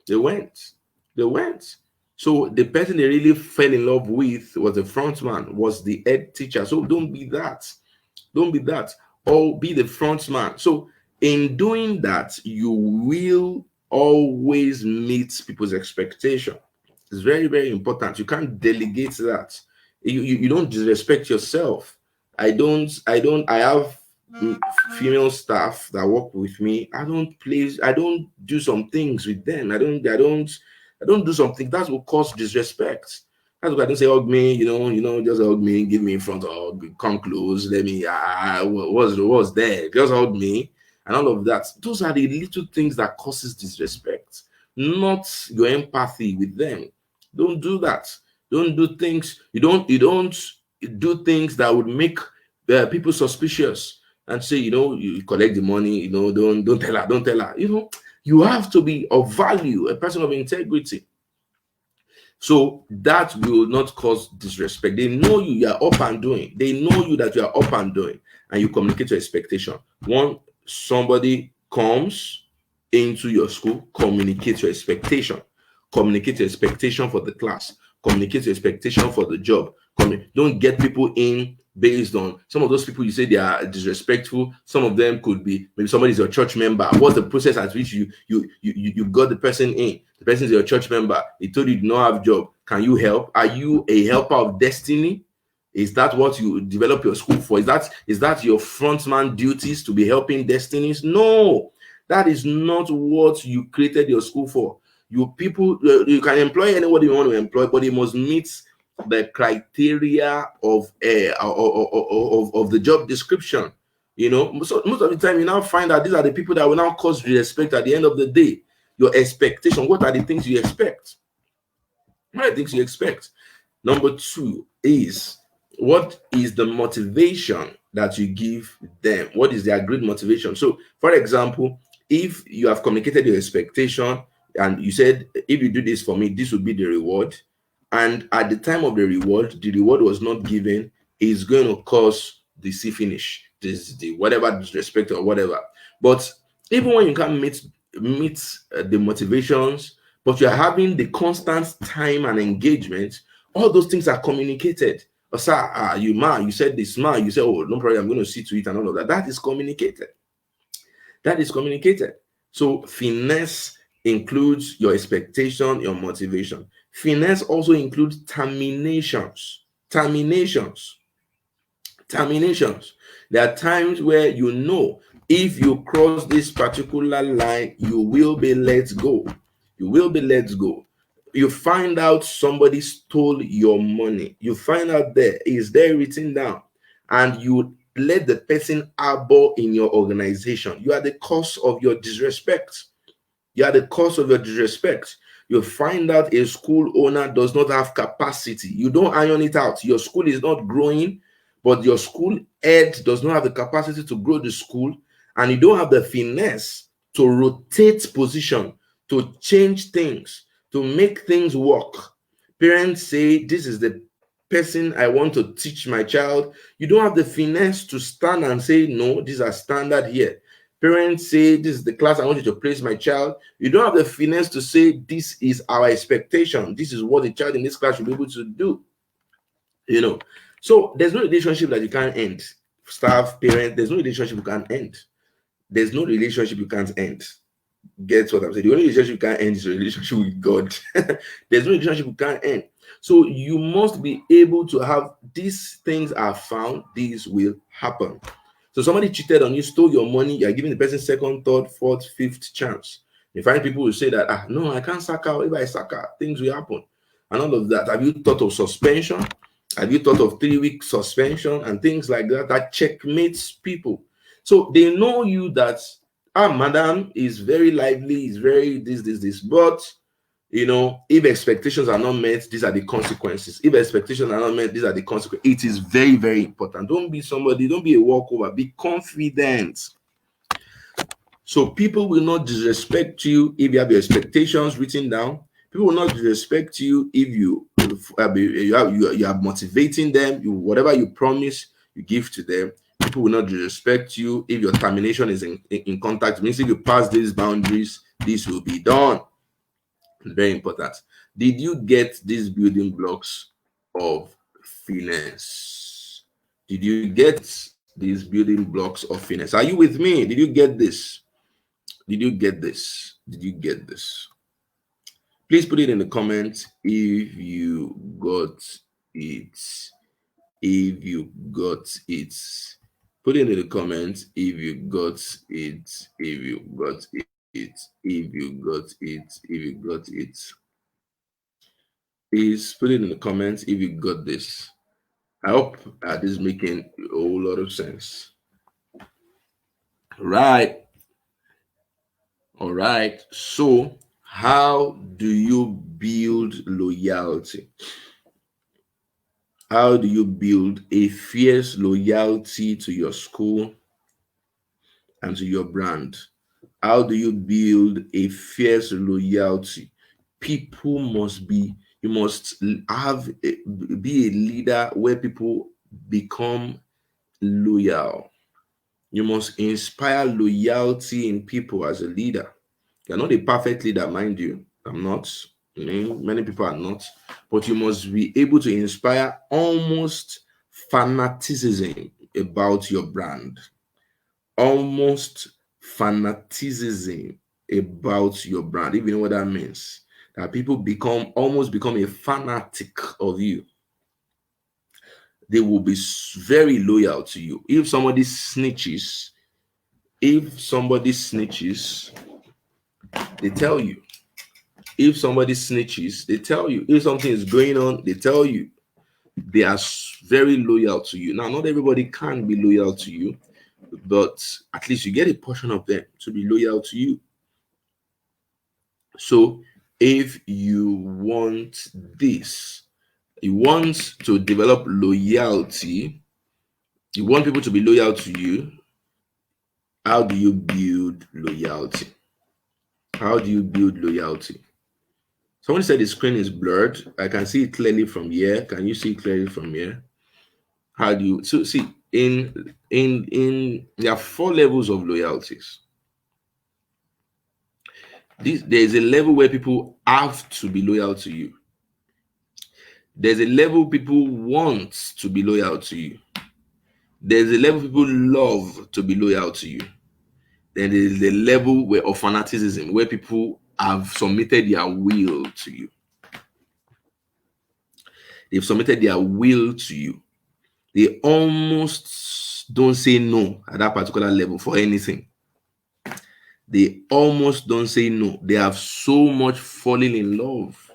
They went. So the person they really fell in love with was the front man, was the head teacher. So don't be that. Or be the front man. So in doing that, you will always meet people's expectation. It's very, very important. You can't delegate that. You don't disrespect yourself. I have female staff that work with me. I don't do some things with them. I don't do something that will cause disrespect. That's why I don't say hug me, just hug me, give me in front hug, come close, let me what's there? Just hug me and all of that. Those are the little things that causes disrespect, not your empathy with them. Don't do that. Don't do things. You don't do things that would make people suspicious and say, you collect the money, don't tell her. You have to be of value, a person of integrity. So that will not cause disrespect. They know you are up and doing. They know you that you are up and doing, and you communicate your expectation. When somebody comes into your school, communicate your expectation. Communicate your expectation for the class. Communicate your expectation for the job. Don't get people in based on some of those people you say they are disrespectful. Some of them could be maybe somebody is your church member. What's the process at which you got the person in? The person is your church member. He told you do not have a job. Can you help? Are you a helper of destiny? Is that what you develop your school for? Is that your frontman duties, to be helping destinies? No, that is not what you created your school for. You can employ anybody you want to employ, but it must meet the criteria of the job description. So most of the time you now find that these are the people that will now cause disrespect at the end of the day. Your expectation. What are the things you expect? What are the things you expect? Number 2 is, what is the motivation that you give them? What is their great motivation? So, for example, if you have communicated your expectation and you said, if you do this for me, this will be the reward, and at the time of the reward was not given, is going to cause the C finish, the whatever disrespect or whatever. But even when you can't meet the motivations, but you're having the constant time and engagement, all those things are communicated. Oh, sir, you said this, you said, oh, no problem, I'm going to see to it, and all of that. That is communicated. So finesse includes your expectation, your motivation. Finesse also includes terminations. There are times where if you cross this particular line, you will be let go. You find out somebody stole your money. You find out there is there written down, and you let the person harbor in your organization. You are the cause of your disrespect. You are the cause of your disrespect. You find out a school owner does not have capacity. You don't iron it out. Your school is not growing, but your school head does not have the capacity to grow the school, and you don't have the finesse to rotate position, to change things, to make things work. Parents say, this is the person I want to teach my child. You don't have the finesse to stand and say, no, these are standard here. Parents say, this is the class I want you to place my child. You don't have the finesse to say, this is our expectation. This is what the child in this class should be able to do. You know, so there's no relationship that you can't end. Staff, parent, there's no relationship you can't end. There's no relationship you can't end. Get what I'm saying? The only relationship you can't end is a relationship with God. There's no relationship you can't end. So you must be able to have these things are found, these will happen. So somebody cheated on you, stole your money, you're giving the person second, third, fourth, fifth chance. You find people who say that, no, I can't sack out. If I sack out, things will happen. And all of that. Have you thought of suspension? Have you thought of 3-week suspension and things like that? That checkmates people. So they know you that, madam is very lively, is very this. But, if expectations are not met, these are the consequences. If expectations are not met, these are the consequences. It is very, very important. Don't be a walkover. Be confident. So people will not disrespect you if you have your expectations written down. People will not disrespect you if you are motivating them. Whatever you promise, you give to them. People will not disrespect you if your termination is in contact. It means if you pass these boundaries, this will be done. Very important. Did you get these building blocks of finesse? Did you get these building blocks of finesse? Are you with me? Did you get this? Did you get this? Did you get this? Please put it in the comments if you got it. If you got it. Put it in the comments if you got it. If you got it. If you got it. If you got it. Please put it in the comments if you got this. I hope this is making a whole lot of sense. Right. All right. So, how do you build loyalty? How do you build a fierce loyalty to your school and to your brand? How do you build a fierce loyalty? People must be, you must be a leader where people become loyal. You must inspire loyalty in people as a leader. You're not a perfect leader, mind you. I'm not. Many people are not. But you must be able to inspire almost fanaticism about your brand. Almost fanaticism about your brand. If you know what that means. That people almost become a fanatic of you. They will be very loyal to you. If somebody snitches, they tell you. If somebody snitches, they tell you. If something is going on, they tell you. They are very loyal to you. Now, not everybody can be loyal to you, but at least you get a portion of them to be loyal to you. So, if you want this, you want to develop loyalty, you want people to be loyal to you, how do you build loyalty? How do you build loyalty? Someone said the screen is blurred. I can see it clearly from here. Can you see it clearly from here? How do you see in there are 4 levels of loyalties. There's a level where people have to be loyal to you. There's a level people want to be loyal to you. There's a level people love to be loyal to you. Then there's the level of fanaticism where people have submitted their will to you. They've submitted their will to you. They almost don't say no at that particular level for anything. They almost don't say no. They have so much fallen in love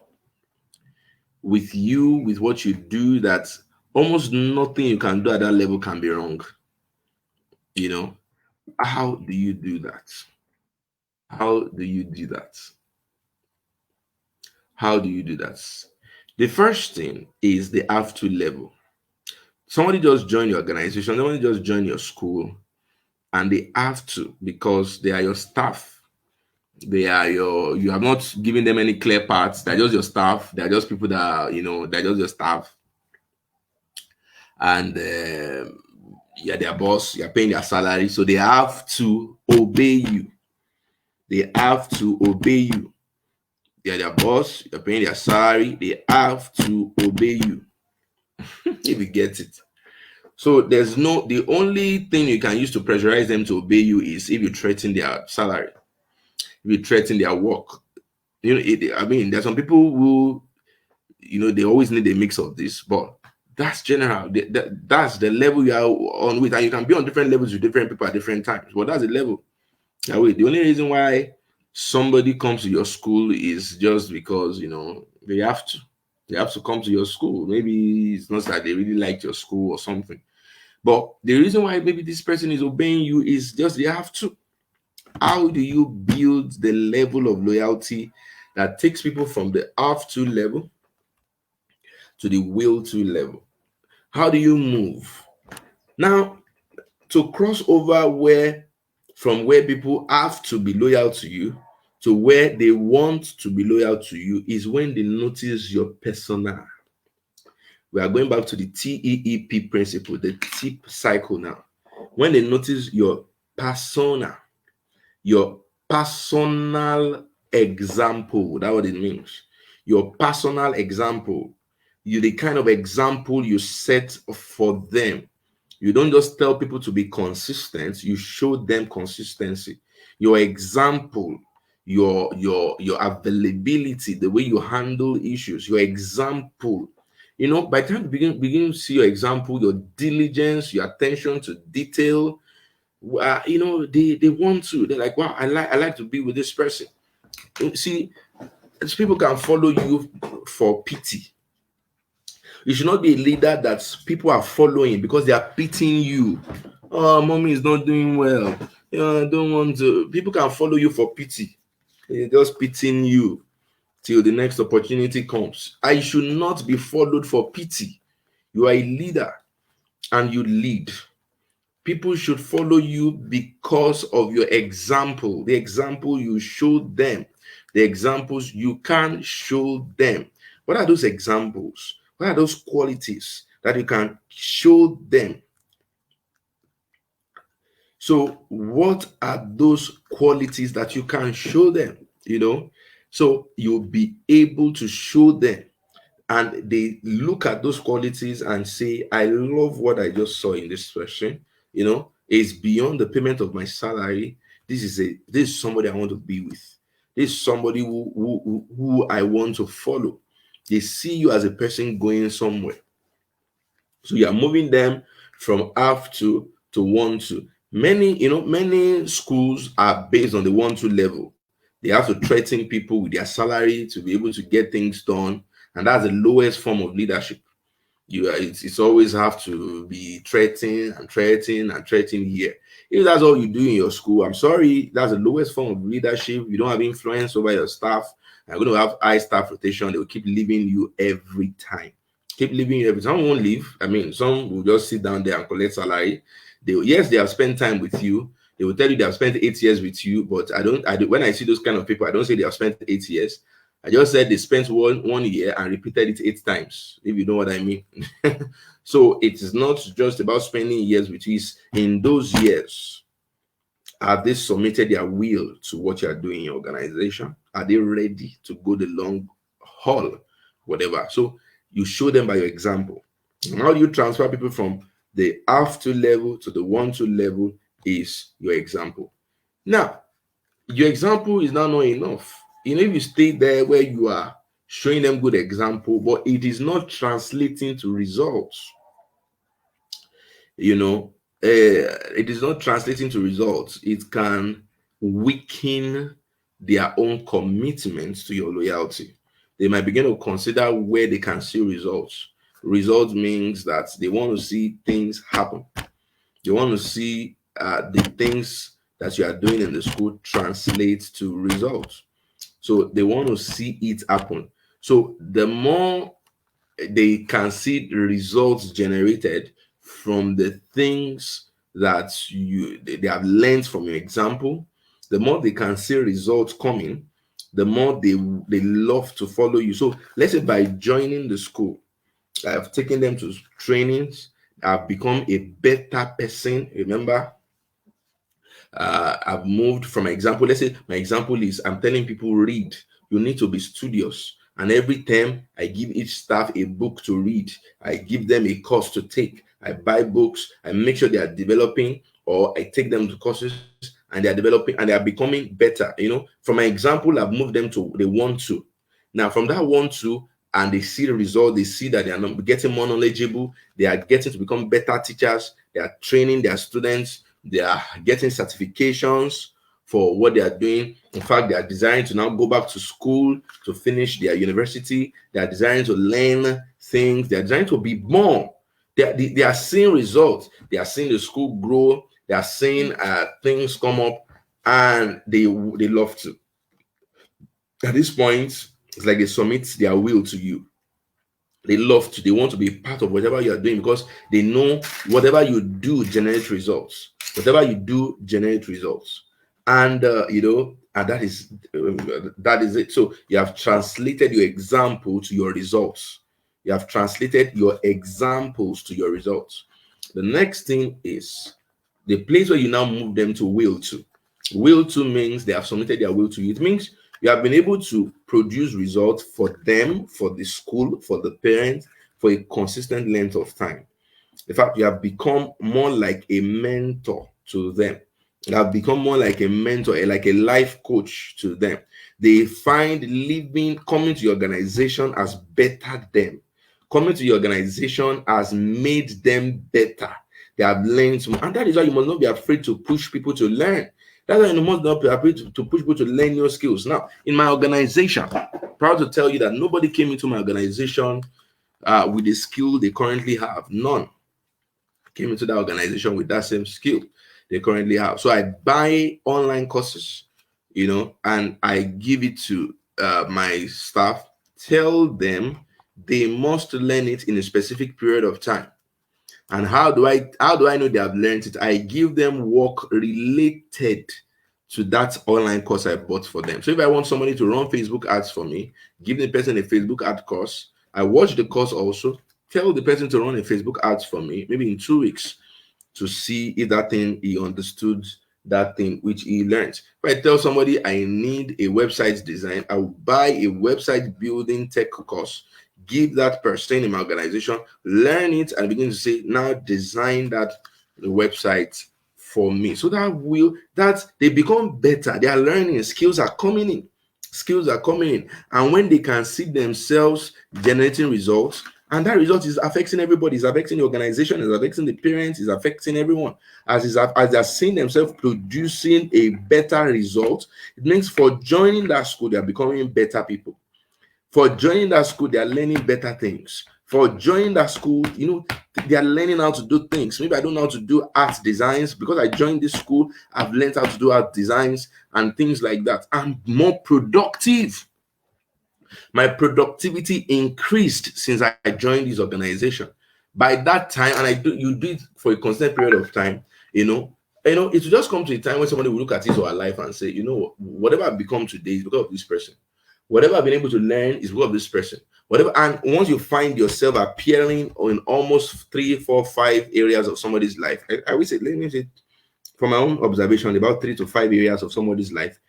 with you, with what you do, that almost nothing you can do at that level can be wrong. You know, how do you do that? How do you do that? How do you do that? The first thing is the have to level. Somebody just join your organization, somebody just join your school, and they have to because they are your staff. They are your, you have not given them any clear paths. They're just your staff. They're just people that are, they're just your staff. And you're their boss, you're paying their salary. So they have to obey you. They have to obey you. They're their boss, you're paying their salary. They have to obey you. If you get it. So the only thing you can use to pressurize them to obey you is if you threaten their salary, if you threaten their work. There's some people who, they always need a mix of this, but that's general. That's the level you are on with, and you can be on different levels with different people at different times. But that's the level. Now, wait, the only reason why somebody comes to your school is just because they have to. They have to come to your school. Maybe it's not that they really like your school or something. But the reason why maybe this person is obeying you is just they have to. How do you build the level of loyalty that takes people from the have to level to the will to level? How do you move? Now, to cross over from where people have to be loyal to you to where they want to be loyal to you is when they notice your persona. We are going back to the TEEP principle, the TEEP cycle now. When they notice your persona, your personal example, that's what it means. Your personal example, the kind of example you set for them. You don't just tell people to be consistent, you show them consistency. Your example, your availability, the way you handle issues, your example. By the time you begin to see your example, your diligence, your attention to detail, they want to. They're like, wow, I like to be with this person. See, people can follow you for pity. You should not be a leader that people are following because they are pitying you. Oh, mommy is not doing well. I don't want to. People can follow you for pity. They're just pitying you till the next opportunity comes. I should not be followed for pity. You are a leader and you lead. People should follow you because of your example, the example you showed them, the examples you can show them. What are those examples? What are those qualities that you can show them? So, what are those qualities that you can show them? So you'll be able to show them, and they look at those qualities and say, I love what I just saw in this person. It's beyond the payment of my salary. This is somebody I want to be with. This is somebody who I want to follow. They see you as a person going somewhere. So you are moving them from have to want to. Many schools are based on the 1-2 level. They have to threaten people with their salary to be able to get things done, and that's the lowest form of leadership. It's always have to be threatening here. If that's all you do in your school, I'm sorry, that's the lowest form of leadership. You don't have influence over your staff. You're going to have high staff rotation. They will keep leaving you every time. Some won't leave. Some will just sit down there and collect salary. They have spent time with you. They will tell you they have spent 8 years with you, but when I see those kind of people, I don't say they have spent 8 years. I just said they spent one year and repeated it 8 times, if you know what I mean. So it is not just about spending years with you. In those years, have they submitted their will to what you are doing in your organization? Are they ready to go the long haul, whatever? So you show them by your example. And how do you transfer people from the have to level to the want to level is your example. Now, your example is now not enough. If you stay there where you are showing them good example, but it is not translating to results, it is not translating to results. It can weaken their own commitment to your loyalty. they might begin to consider where they can see results. Results means that they want to see things happen. They want to see the things that you are doing in the school translate to results. So they want to see it happen. So the more they can see the results generated from the things that they have learned from your example, the more they can see results coming, the more they love to follow you. So let's say by joining the school, I've taken them to trainings, I've become a better person. Remember, I've moved from example. Let's say my example is I'm telling people read. You need to be studious. And every time I give each staff a book to read, I give them a course to take. I buy books. I make sure they are developing, or I take them to courses and they are developing and they are becoming better. From my example, I've moved them to the 1-2. Now, from that 1-2, and they see the result, they see that they are not getting more knowledgeable, they are getting to become better teachers, they are training their students, they are getting certifications for what they are doing. In fact, they are desiring to now go back to school to finish their university. They are desiring to learn things. They are desiring to be more. They are seeing results. They are seeing the school grow. They are seeing things come up, and they love to. At this point, it's like they submit their will to you. They want to be part of whatever you are doing, because they know whatever you do generates results. Whatever you do generates results. And and that is it. So you have translated your example to your results. You have translated your examples to your results. The next thing is the place where you now move them to will to. Will to means they have submitted their will to you. It means you have been able to produce results for them, for the school, for the parents, for a consistent length of time. In fact, you have become more like a mentor to them. You have become more like a mentor, like a life coach to them. They find coming to your organization as better them. Coming to your organization has made them better. They have learned more. And that is why you must not be afraid to push people to learn. That's why you must not be afraid to push people to learn new skills. Now, in my organization, proud to tell you that nobody came into my organization with the skill they currently have. None came into that organization with that same skill they currently have. So I buy online courses, and I give it to my staff. Tell them they must learn it in a specific period of time. And how do I know they have learned it? I give them work related to that online course I bought for them. So if I want somebody to run Facebook ads for me, give the person a Facebook ad course. I watch the course also, tell the person to run a Facebook ads for me, maybe in 2 weeks, to see if that thing he understood, that thing which he learned. If I tell somebody I need a website design, I will buy a website building tech course, give that person in my organization, learn it, and begin to say, now design that website for me. So that they become better. They are learning, skills are coming in. And when they can see themselves generating results, and that result is affecting everybody, is affecting the organization, is affecting the parents, is affecting everyone. As they're seeing themselves producing a better result, it means for joining that school, they're becoming better people. For joining that school, they are learning better things. For joining that school, they are learning how to do things. Maybe I don't know how to do art designs. Because I joined this school, I've learned how to do art designs and things like that. I'm more productive. My productivity increased since I joined this organization. By that time, and you do it for a constant period of time, it will just come to a time when somebody will look at his or her life and say, whatever I've become today is because of this person. Whatever I've been able to learn is because of this person. And once you find yourself appearing in almost 3, 4, 5 areas of somebody's life, I will say, let me say, from my own observation, about 3 to 5 areas of somebody's life,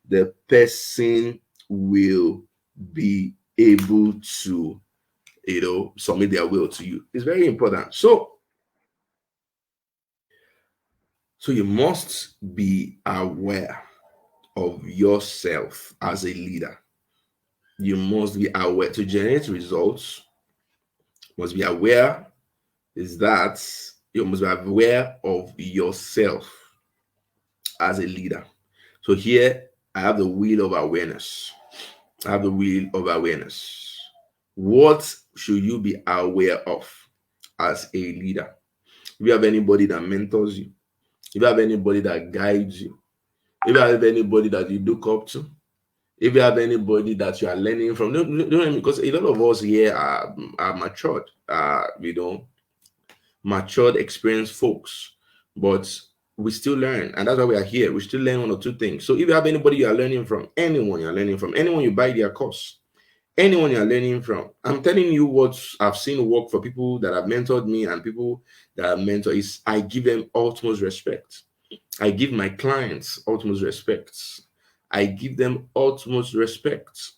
the person will be able to, submit their will to you. It's very important. So you must be aware of yourself as a leader. You must be aware to generate results. Must be aware is that you must be aware of yourself as a leader. So here I have the wheel of awareness. Have the wheel of awareness. What should you be aware of as a leader? If you have anybody that mentors you, if you have anybody that guides you, if you have anybody that you look up to, if you have anybody that you are learning from, don't because a lot of us here are matured, matured, experienced folks, but we still learn, and that's why we are here. We still learn one or two things. So if you have anybody you are learning from, anyone you buy their course, anyone you're learning from, I'm telling you what I've seen work for people that have mentored me and people that have mentored is I give them utmost respect. I give my clients utmost respect. I give them utmost respect.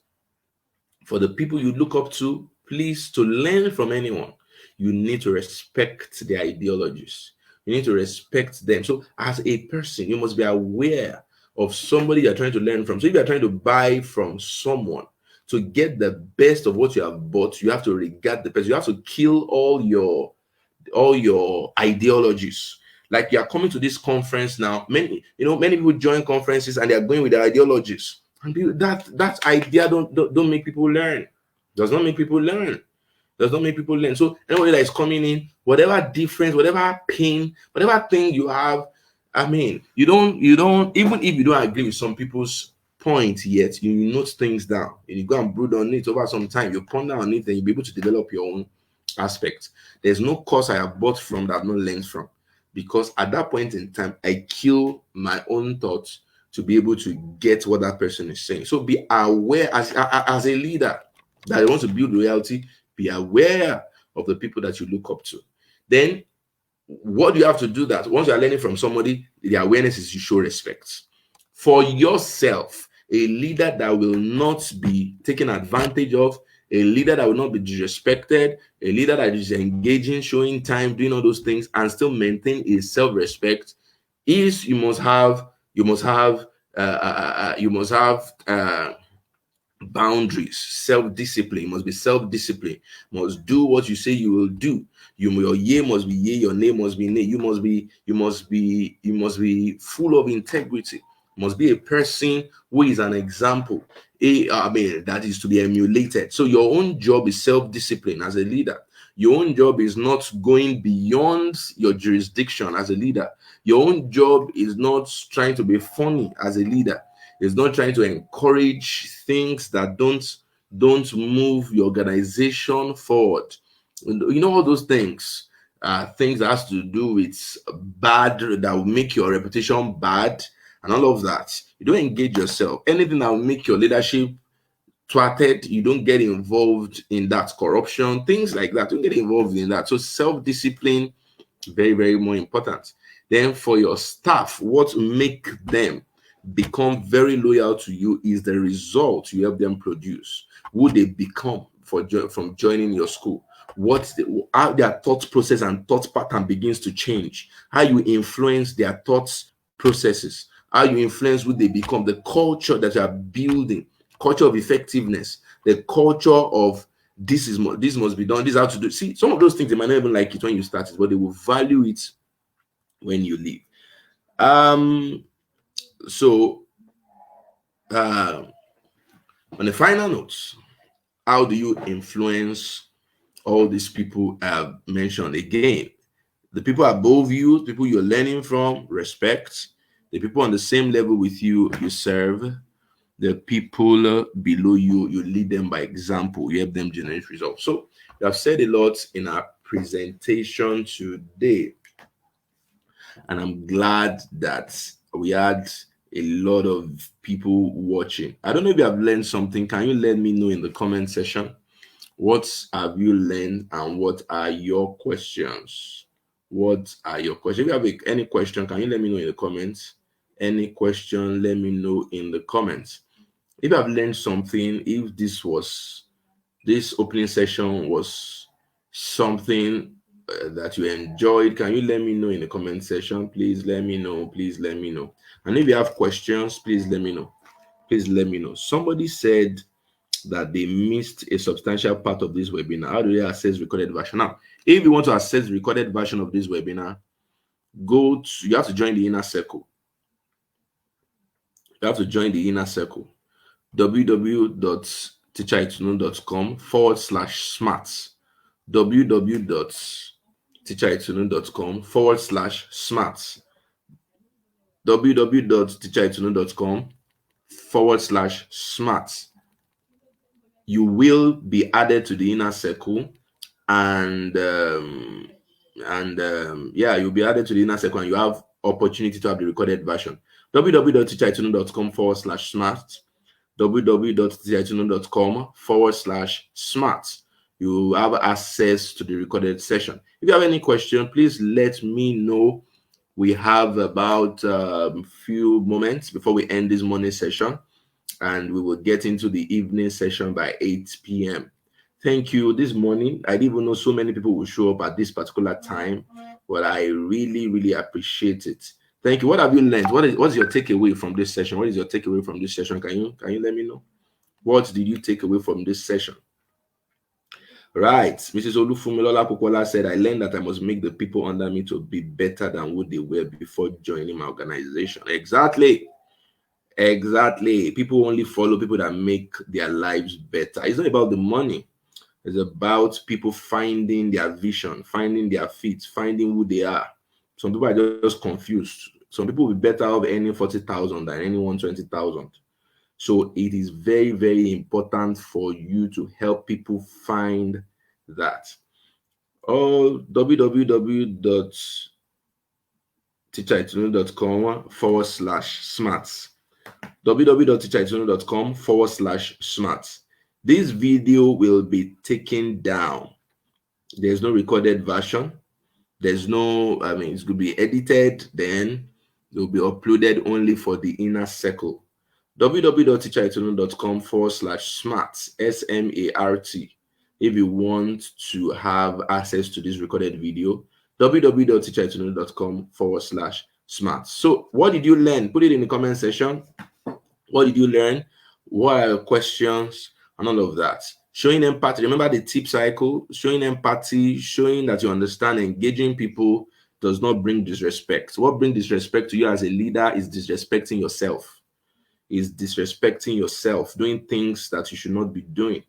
For the people you look up to, please, to learn from anyone, you need to respect their ideologies. You need to respect them. So, as a person, you must be aware of somebody you're trying to learn from. So, if you're trying to buy from someone to get the best of what you have bought, you have to regard the person. You have to kill all your ideologies. Like you are coming to this conference now. Many people join conferences and they are going with their ideologies. And that idea don't make people learn. Does not make people learn. Does not make people learn. So anybody that is coming in, whatever difference, whatever pain, whatever thing you have, I mean, you don't even if you don't agree with some people's point yet, you note things down and you go and brood on it over some time. You ponder on it and you'll be able to develop your own aspect. There's no course I have bought from that I've not learned from, because at that point in time, I kill my own thoughts to be able to get what that person is saying. So be aware as a leader that wants to build loyalty. Be aware of the people that you look up to. Then, what do you have to do that once you are learning from somebody? The awareness is you show respect for yourself. A leader that will not be taken advantage of, a leader that will not be disrespected, a leader that is engaging, showing time, doing all those things, and still maintain his self-respect, is you must have boundaries, self-discipline. You must be self-disciplined. You must do what you say you will do. Your yea must be yea, your nay must be nay. You must be full of integrity. You must be a person who is an example. That is to be emulated. So your own job is self-discipline as a leader. Your own job is not going beyond your jurisdiction as a leader. Your own job is not trying to be funny as a leader. It's not trying to encourage things that don't move your organization forward. All those things, things that has to do with bad, that will make your reputation bad, and all of that. You don't engage yourself. Anything that will make your leadership thwarted, you don't get involved in that. Corruption, things like that, don't get involved in that. So self-discipline, very, very more important. Then for your staff, what make them become very loyal to you is the result you help them produce. Who they become from joining your school, how their thought process and thought pattern begins to change, how you influence their thoughts processes, how you influence who they become, the culture that you are building, culture of effectiveness, the culture of this must be done, this is how to do. See, some of those things they might not even like it when you start it, but they will value it when you leave. So on the final notes, how do you influence all these people I've mentioned? Again, the people above you, people you're learning from, respect. The people on the same level with you, you serve. The people below you, you lead them by example. You help them generate results. So we have said a lot in our presentation today, and I'm glad that we had a lot of people watching. I don't know if you have learned something. Can you let me know in the comment section? What have you learned and what are your questions? What are your questions? If you have any question, can you let me know in the comments? Any question, let me know in the comments. If you have learned something, if this opening session was something that you enjoyed, can you let me know in the comment section? Please let me know. Please let me know. And if you have questions, please let me know. Please let me know. Somebody said that they missed a substantial part of this webinar. How do they access recorded version? Now, if you want to access the recorded version of this webinar, you have to join the inner circle. You have to join the inner circle. www.teacheritunun.com/smarts. www.teacheritunun.com/smarts. www.teacheritunun.com/smarts. You will be added to the inner circle, and yeah, you'll be added to the inner circle, and you have opportunity to have the recorded version. www.teacheritunun.com/smart. www.teacheritunun.com/smart. You have access to the recorded session. If you have any question, please let me know. We have about a few moments before we end this morning session, and we will get into the evening session by 8 p.m. Thank you. This morning, I didn't even know so many people will show up at this particular time, but I really, really appreciate it. Thank you. What have you learned? What's your takeaway from this session? What is your takeaway from this session? Can you let me know? What did you take away from this session? Right. Mrs. Olufumilola Popola said, I learned that I must make the people under me to be better than who they were before joining my organization. Exactly. Exactly. People only follow people that make their lives better. It's not about the money. It's about people finding their vision, finding their feet, finding who they are. Some people are just confused. Some people will be better off earning 40,000 than earning 120,000. So it is very, very important for you to help people find that. Oh, www.teacheritunun.com/smarts. www.teacheritunun.com/smarts. This video will be taken down. There's no recorded version. There's no, it's going to be edited, then it will be uploaded only for the inner circle. www.teacheritunun.com/smarts, SMART. If you want to have access to this recorded video, www.teacheritunun.com/smarts. So, what did you learn? Put it in the comment section. What did you learn? What are your questions? And all of that. Showing empathy. Remember the tip cycle? Showing empathy, showing that you understand, engaging people does not bring disrespect. What brings disrespect to you as a leader is disrespecting yourself. Is disrespecting yourself, doing things that you should not be doing.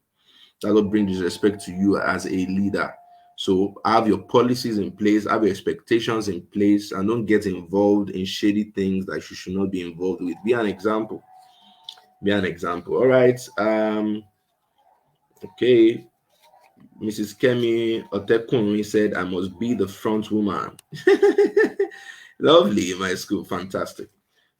That will bring disrespect to you as a leader. So have your policies in place, have your expectations in place, and don't get involved in shady things that you should not be involved with. Be an example. Be an example. All right. Okay. Mrs. Kemi Otekunmi said, I must be the front woman. Lovely in my school. Fantastic.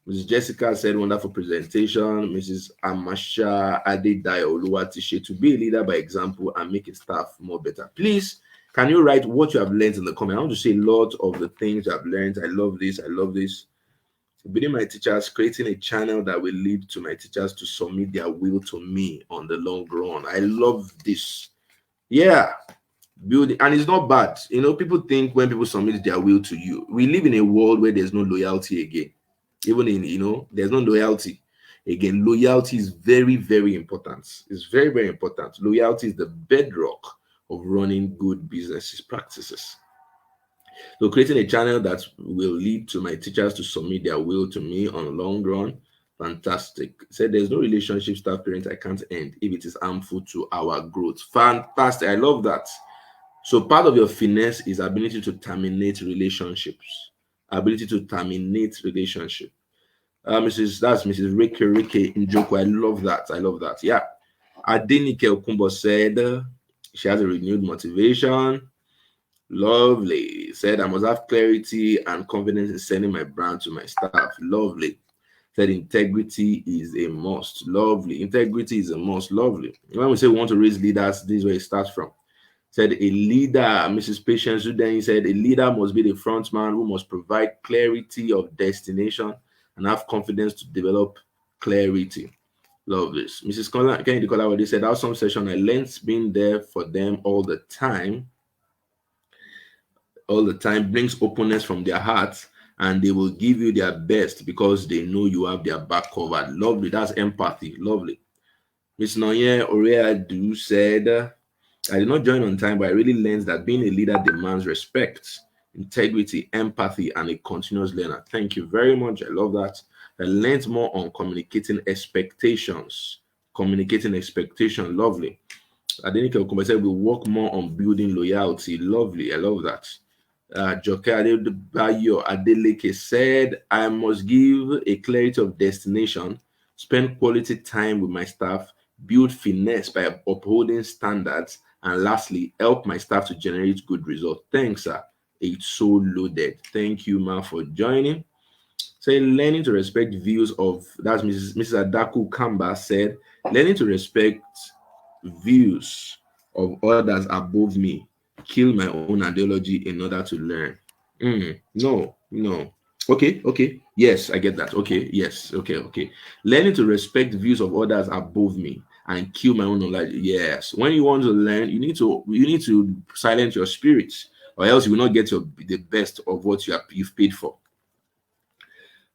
Mrs. Jessica said, wonderful presentation. Mrs. Amasha Adedayo Oluwatishe, to be a leader by example and make a staff more better. Please, can you write what you have learned in the comment? I want to say a lot of the things I've learned. I love this. I love this. Building my teachers, creating a channel that will lead to my teachers to submit their will to me on the long run. I love this. Yeah. Building, and it's not bad. People think when people submit their will to you, we live in a world where there's no loyalty again. Even in, there's no loyalty. Again, loyalty is very, very important. It's very, very important. Loyalty is the bedrock of running good business practices. So creating a channel that will lead to my teachers to submit their will to me on the long run. Fantastic. Said there's no relationship staff parent I can't end if it is harmful to our growth. Fantastic. I love that. So part of your finesse is ability to terminate relationships. Ability to terminate relationship. That's Mrs. Rike Njoku. I love that. I love that. Yeah. Adenike Okumbo said she has a renewed motivation. Lovely. Said I must have clarity and confidence in sending my brand to my staff. Lovely. Said integrity is a must. Lovely. Integrity is a must. Lovely. When we say we want to raise leaders, this is where it starts from. Said a leader, Mrs. Patience, who then said a leader must be the front man who must provide clarity of destination and have confidence to develop clarity. Love this. Mrs. Kennedy Kolawode said, awesome session. I learned being there for them all the time brings openness from their hearts, and they will give you their best because they know you have their back covered. Lovely. That's empathy. Lovely. Miss Noye Oreadu said, I did not join on time, but I really learned that being a leader demands respect, integrity, empathy, and a continuous learner. Thank you very much. I love that. I learned more on communicating expectations. communicating expectation. Lovely. Adenike Okumba said we work more on building loyalty. Lovely. I love that. Joke Adebayo Adeleke said, I must give a clarity of destination, spend quality time with my staff, build finesse by upholding standards, and lastly, help my staff to generate good results. Thanks, sir. It's so loaded. Thank you, ma, for joining. Say, learning to respect views of, that's Mrs. Adaku Kamba said, learning to respect views of others above me, kill my own ideology in order to learn. No. Okay. Yes, I get that. Okay, yes. Okay. Learning to respect views of others above me and kill my own knowledge. Yes. When you want to learn, you need to silence your spirits, or else you will not get the best of what you've paid for.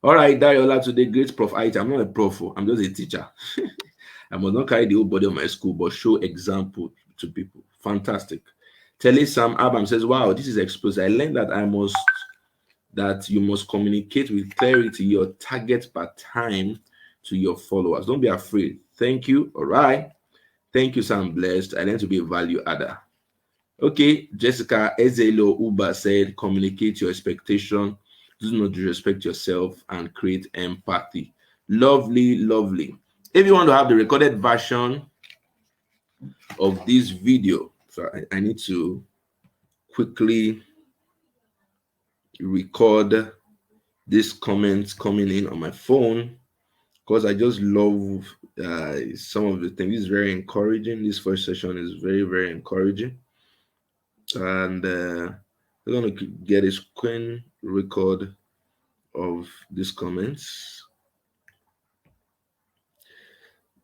All right, Dariola, today, great prof. I'm not a prof, I'm just a teacher. I must not carry the whole body of my school, but show example to people. Fantastic. Tele Sam Abam says, wow, this is explosive. I learned that you must communicate with clarity your target per time to your followers. Don't be afraid. Thank you. All right. Thank you, Sam. Blessed. I learned to be a value adder. Okay. Jessica Ezelo Uba said, communicate your expectation. Do not disrespect yourself and create empathy. Lovely. If you want to have the recorded version of this video, so I need to quickly record these comments coming in on my phone because I just love some of the things. This is very encouraging. This first session is very, very encouraging. And we're going to get a screen record of these comments.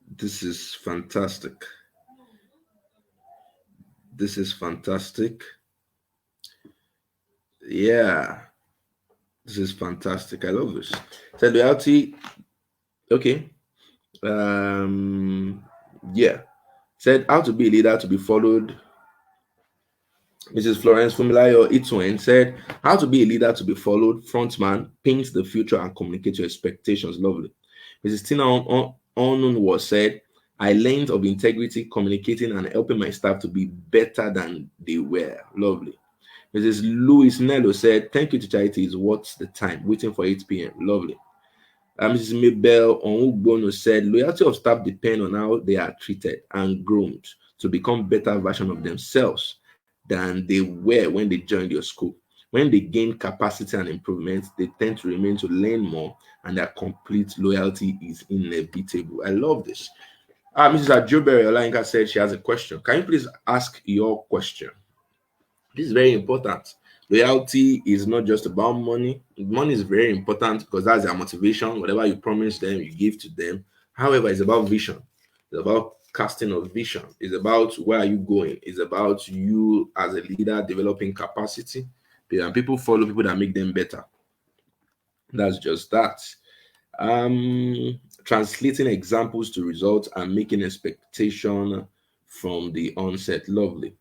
This is fantastic. Yeah, this is fantastic. I love this. So loyalty. Okay. Yeah. Said how to be a leader to be followed. Mrs. Florence Fumilayo Itwen said how to be a leader to be followed. Frontman, paint the future and communicate your expectations. Lovely. Mrs. Tina Onun was said, I learned of integrity, communicating, and helping my staff to be better than they were. Lovely. Mrs. Louis Nello said, thank you to charity is what's the time, waiting for 8 p.m. Lovely. Mrs. Mabel Onugbono said, loyalty of staff depends on how they are treated and groomed to become better version of themselves than they were when they joined your school. When they gain capacity and improvement, they tend to remain to learn more, and their complete loyalty is inevitable. I love this. Mrs. Adjobere Olayinka said she has a question. Can you please ask your question? This is very important. Loyalty is not just about money. Money is very important because that's their motivation. Whatever you promise them, you give to them. However, it's about vision. It's about casting of vision. It's about where are you going. It's about you as a leader developing capacity. And people follow people that make them better. That's just that. Translating examples to results and making expectation from the onset. Lovely.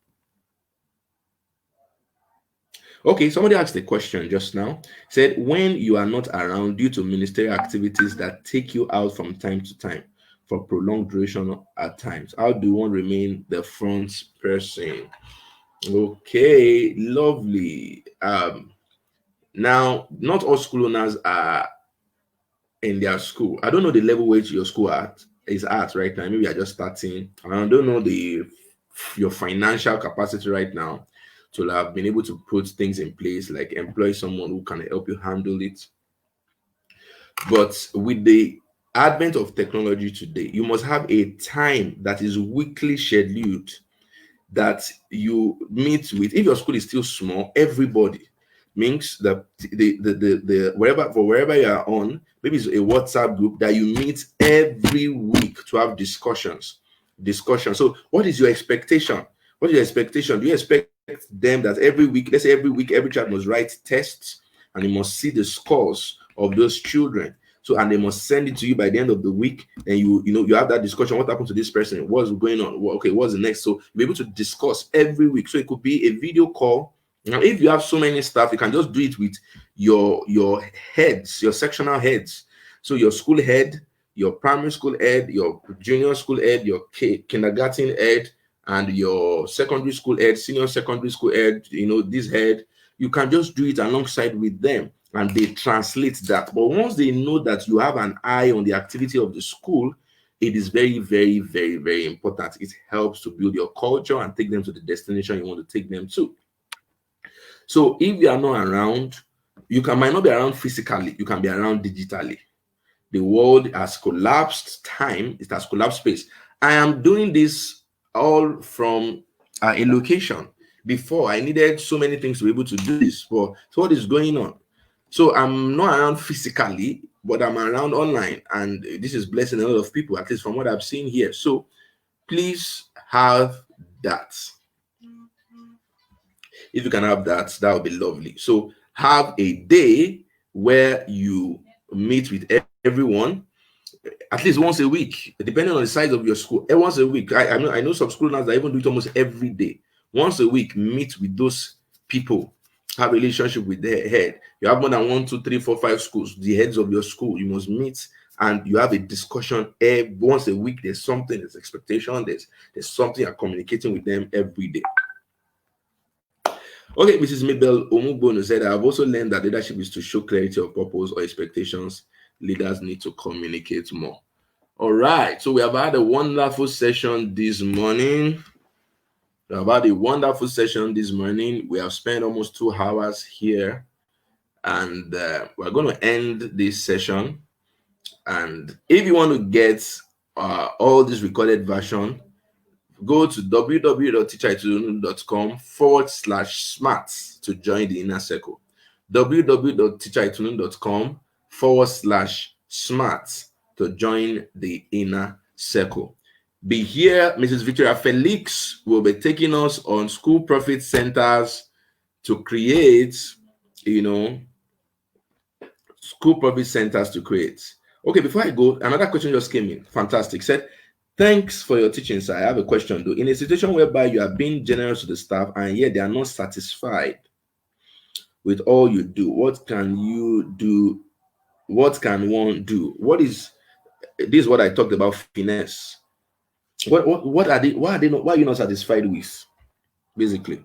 Okay, somebody asked a question just now. Said, when you are not around due to ministerial activities that take you out from time to time for prolonged duration at times, how do one remain the front person? Okay, lovely. Now, not all school owners are in their school. I don't know the level which your school is at right now. Maybe you're just starting. I don't know your financial capacity right now to have been able to put things in place, like employ someone who can help you handle it. But with the advent of technology today, you must have a time that is weekly scheduled that you meet with. If your school is still small, everybody means that the wherever you are on, maybe it's a WhatsApp group that you meet every week to have discussions. So what is your expectation? What is your expectation? Do you expect them that every week, let's say every child must write tests and you must see the scores of those children? So, and they must send it to you by the end of the week. And you have that discussion. What happened to this person? What's going on? Okay, what's the next? So be able to discuss every week. So it could be a video call. Now, if you have so many staff, you can just do it with your heads, your sectional heads. So your school head, your primary school head, your junior school head, your kindergarten head, and your secondary school head, senior secondary school head, this head. You can just do it alongside with them, and they translate that. But once they know that you have an eye on the activity of the school, it is very, very, very, very important. It helps to build your culture and take them to the destination you want to take them to. So if you are not around, might not be around physically, you can be around digitally. The world has collapsed time, it has collapsed space. I am doing this all from a location. Before, I needed so many things to be able to do this. So what is going on? So I'm not around physically, but I'm around online, and this is blessing a lot of people, at least from what I've seen here. So please have that. If you can have that, that would be lovely. So have a day where you meet with everyone at least once a week, depending on the size of your school. Once a week. I know some schools now that even do it almost every day. Once a week, meet with those people, have a relationship with their head. You have more than 1, 2, 3, 4, 5 schools, the heads of your school. You must meet and you have a discussion once a week. There's something, there's expectation, there's something you're communicating with them every day. Okay, Mrs. Mabel Omugbono said, I've also learned that leadership is to show clarity of purpose or expectations. Leaders need to communicate more. All right, so we have had a wonderful session this morning. We have spent almost 2 hours here, and we're going to end this session. And if you want to get all this recorded version, go to www.teacheritununu.com/smart to join the inner circle. www.teacheritununu.com/smart to join the inner circle. Be here. Mrs. Victoria Felix will be taking us on school profit centers to create, school profit centers to create. Okay, before I go, another question just came in. Fantastic. Said, thanks for your teaching, sir. I have a question though. In a situation whereby you are being generous to the staff and yet they are not satisfied with all you do, what can you do? What can one do? This is what I talked about, finesse. What are they? Why are you not satisfied with? Basically,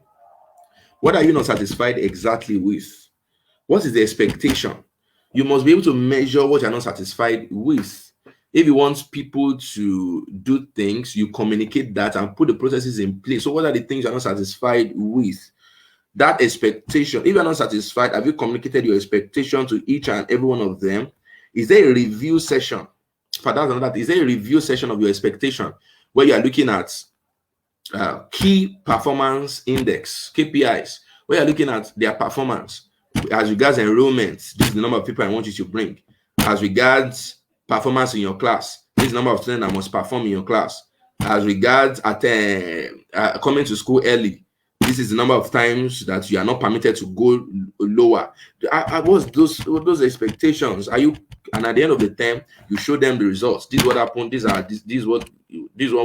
what are you not satisfied exactly with? What is the expectation? You must be able to measure what you're not satisfied with. If you want people to do things, you communicate that and put the processes in place. So what are the things you're not satisfied with? That expectation, if you're not satisfied, have you communicated your expectation to each and every one of them? Is there a review session? For that, is there a review session of your expectation where you are looking at key performance index, KPIs, where you're looking at their performance as regards enrollment? This is the number of people I want you to bring. As regards performance in your class, this is the number of students that must perform in your class. As regards coming to school early, this is the number of times that you are not permitted to go lower. What's those expectations? And at the end of the term, you show them the results. This is what happened. This is what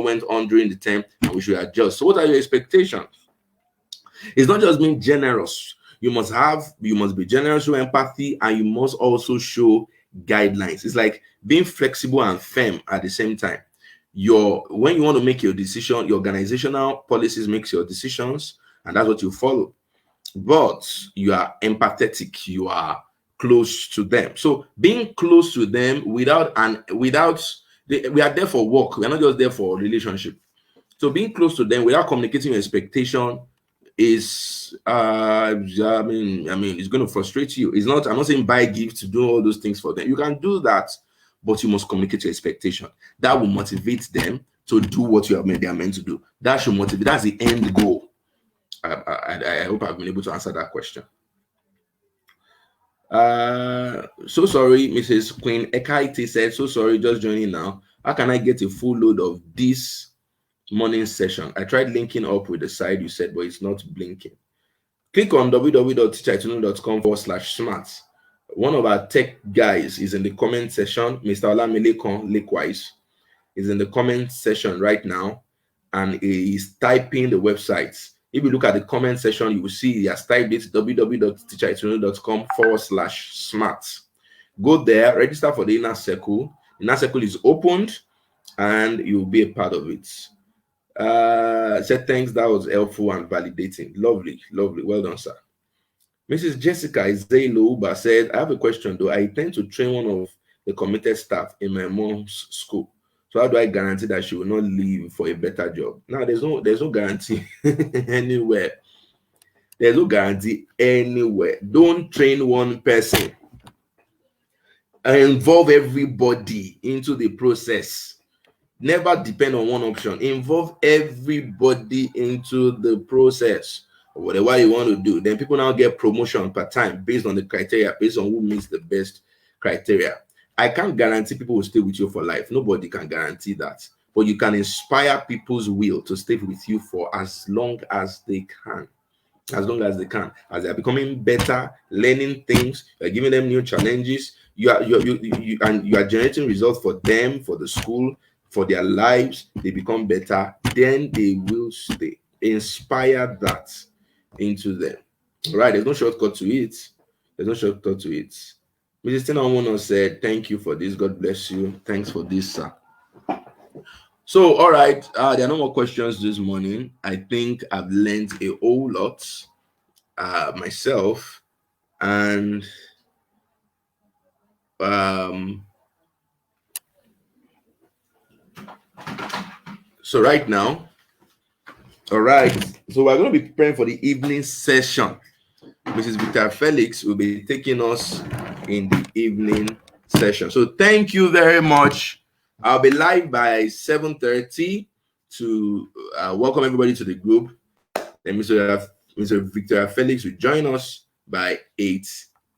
went on during the term, and we should adjust. So what are your expectations? It's not just being generous. You must be generous with empathy, and you must also show guidelines. It's like being flexible and firm at the same time. When you want to make your decision, your organizational policies makes your decisions, and that's what you follow. But you are empathetic, you are close to them. So being close to them we are there for work. We are not just there for relationship. So being close to them without communicating your expectation is it's going to frustrate you. I'm not saying buy gifts to do all those things for them. You can do that, but you must communicate your expectation. That will motivate them to do what they are meant to do. That should motivate. That's the end goal. I hope I've been able to answer that question. So sorry, Mrs. Queen Ekaite said, so sorry, just joining now. How can I get a full load of this morning session? I tried linking up with the side you said, but it's not blinking. Click on www.teacheritununu.com/smart. One of our tech guys is in the comment section. Mr. Olamilekon likewise is in the comment section right now, and he is typing the websites. If you look at the comment section, you will see he has typed it, www.teacheritununu.com/smart. Go there, register for the inner circle. Inner circle is opened and you'll be a part of it. Said thanks, that was helpful and validating. Lovely, lovely. Well done, sir. Mrs. Jessica Izeilouba said, I have a question though. I intend to train one of the committed staff in my mom's school. So how do I guarantee that she will not leave for a better job? Now there's no guarantee anywhere. There's no guarantee anywhere. Don't train one person. Involve everybody into the process. Never depend on one option. Involve everybody into the process or whatever you want to do. Then people now get promotion per time based on the criteria, based on who meets the best criteria. I can't guarantee people will stay with you for life. Nobody can guarantee that. But you can inspire people's will to stay with you for as long as they can. As long as they can, as they are becoming better, learning things, you're giving them new challenges, and you are generating results for them, for the school, for their lives. They become better, then they will stay. Inspire that into them. All right, there's no shortcut to it. There's no shortcut to it. Mrs. Tinawono said, thank you for this. God bless you. Thanks for this, sir. So, all right, there are no more questions this morning. I think I've learned a whole lot myself, and so right now, all right, so we're going to be preparing for the evening session. Mrs. Victor Felix will be taking us in the evening session. So thank you very much. I'll be live by 7:30 to welcome everybody to the group. Then Mr. Victor Felix will join us by 8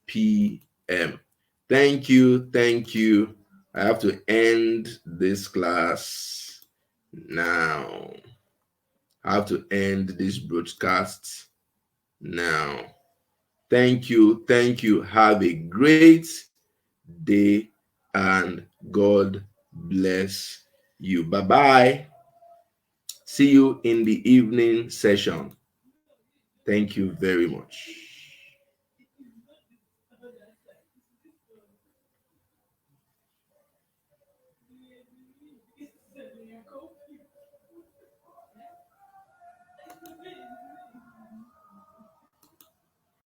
p.m. Thank you. Thank you. I have to end this class now. I have to end this broadcast now. Thank you. Thank you. Have a great day and God bless you. Bye-bye. See you in the evening session. Thank you very much.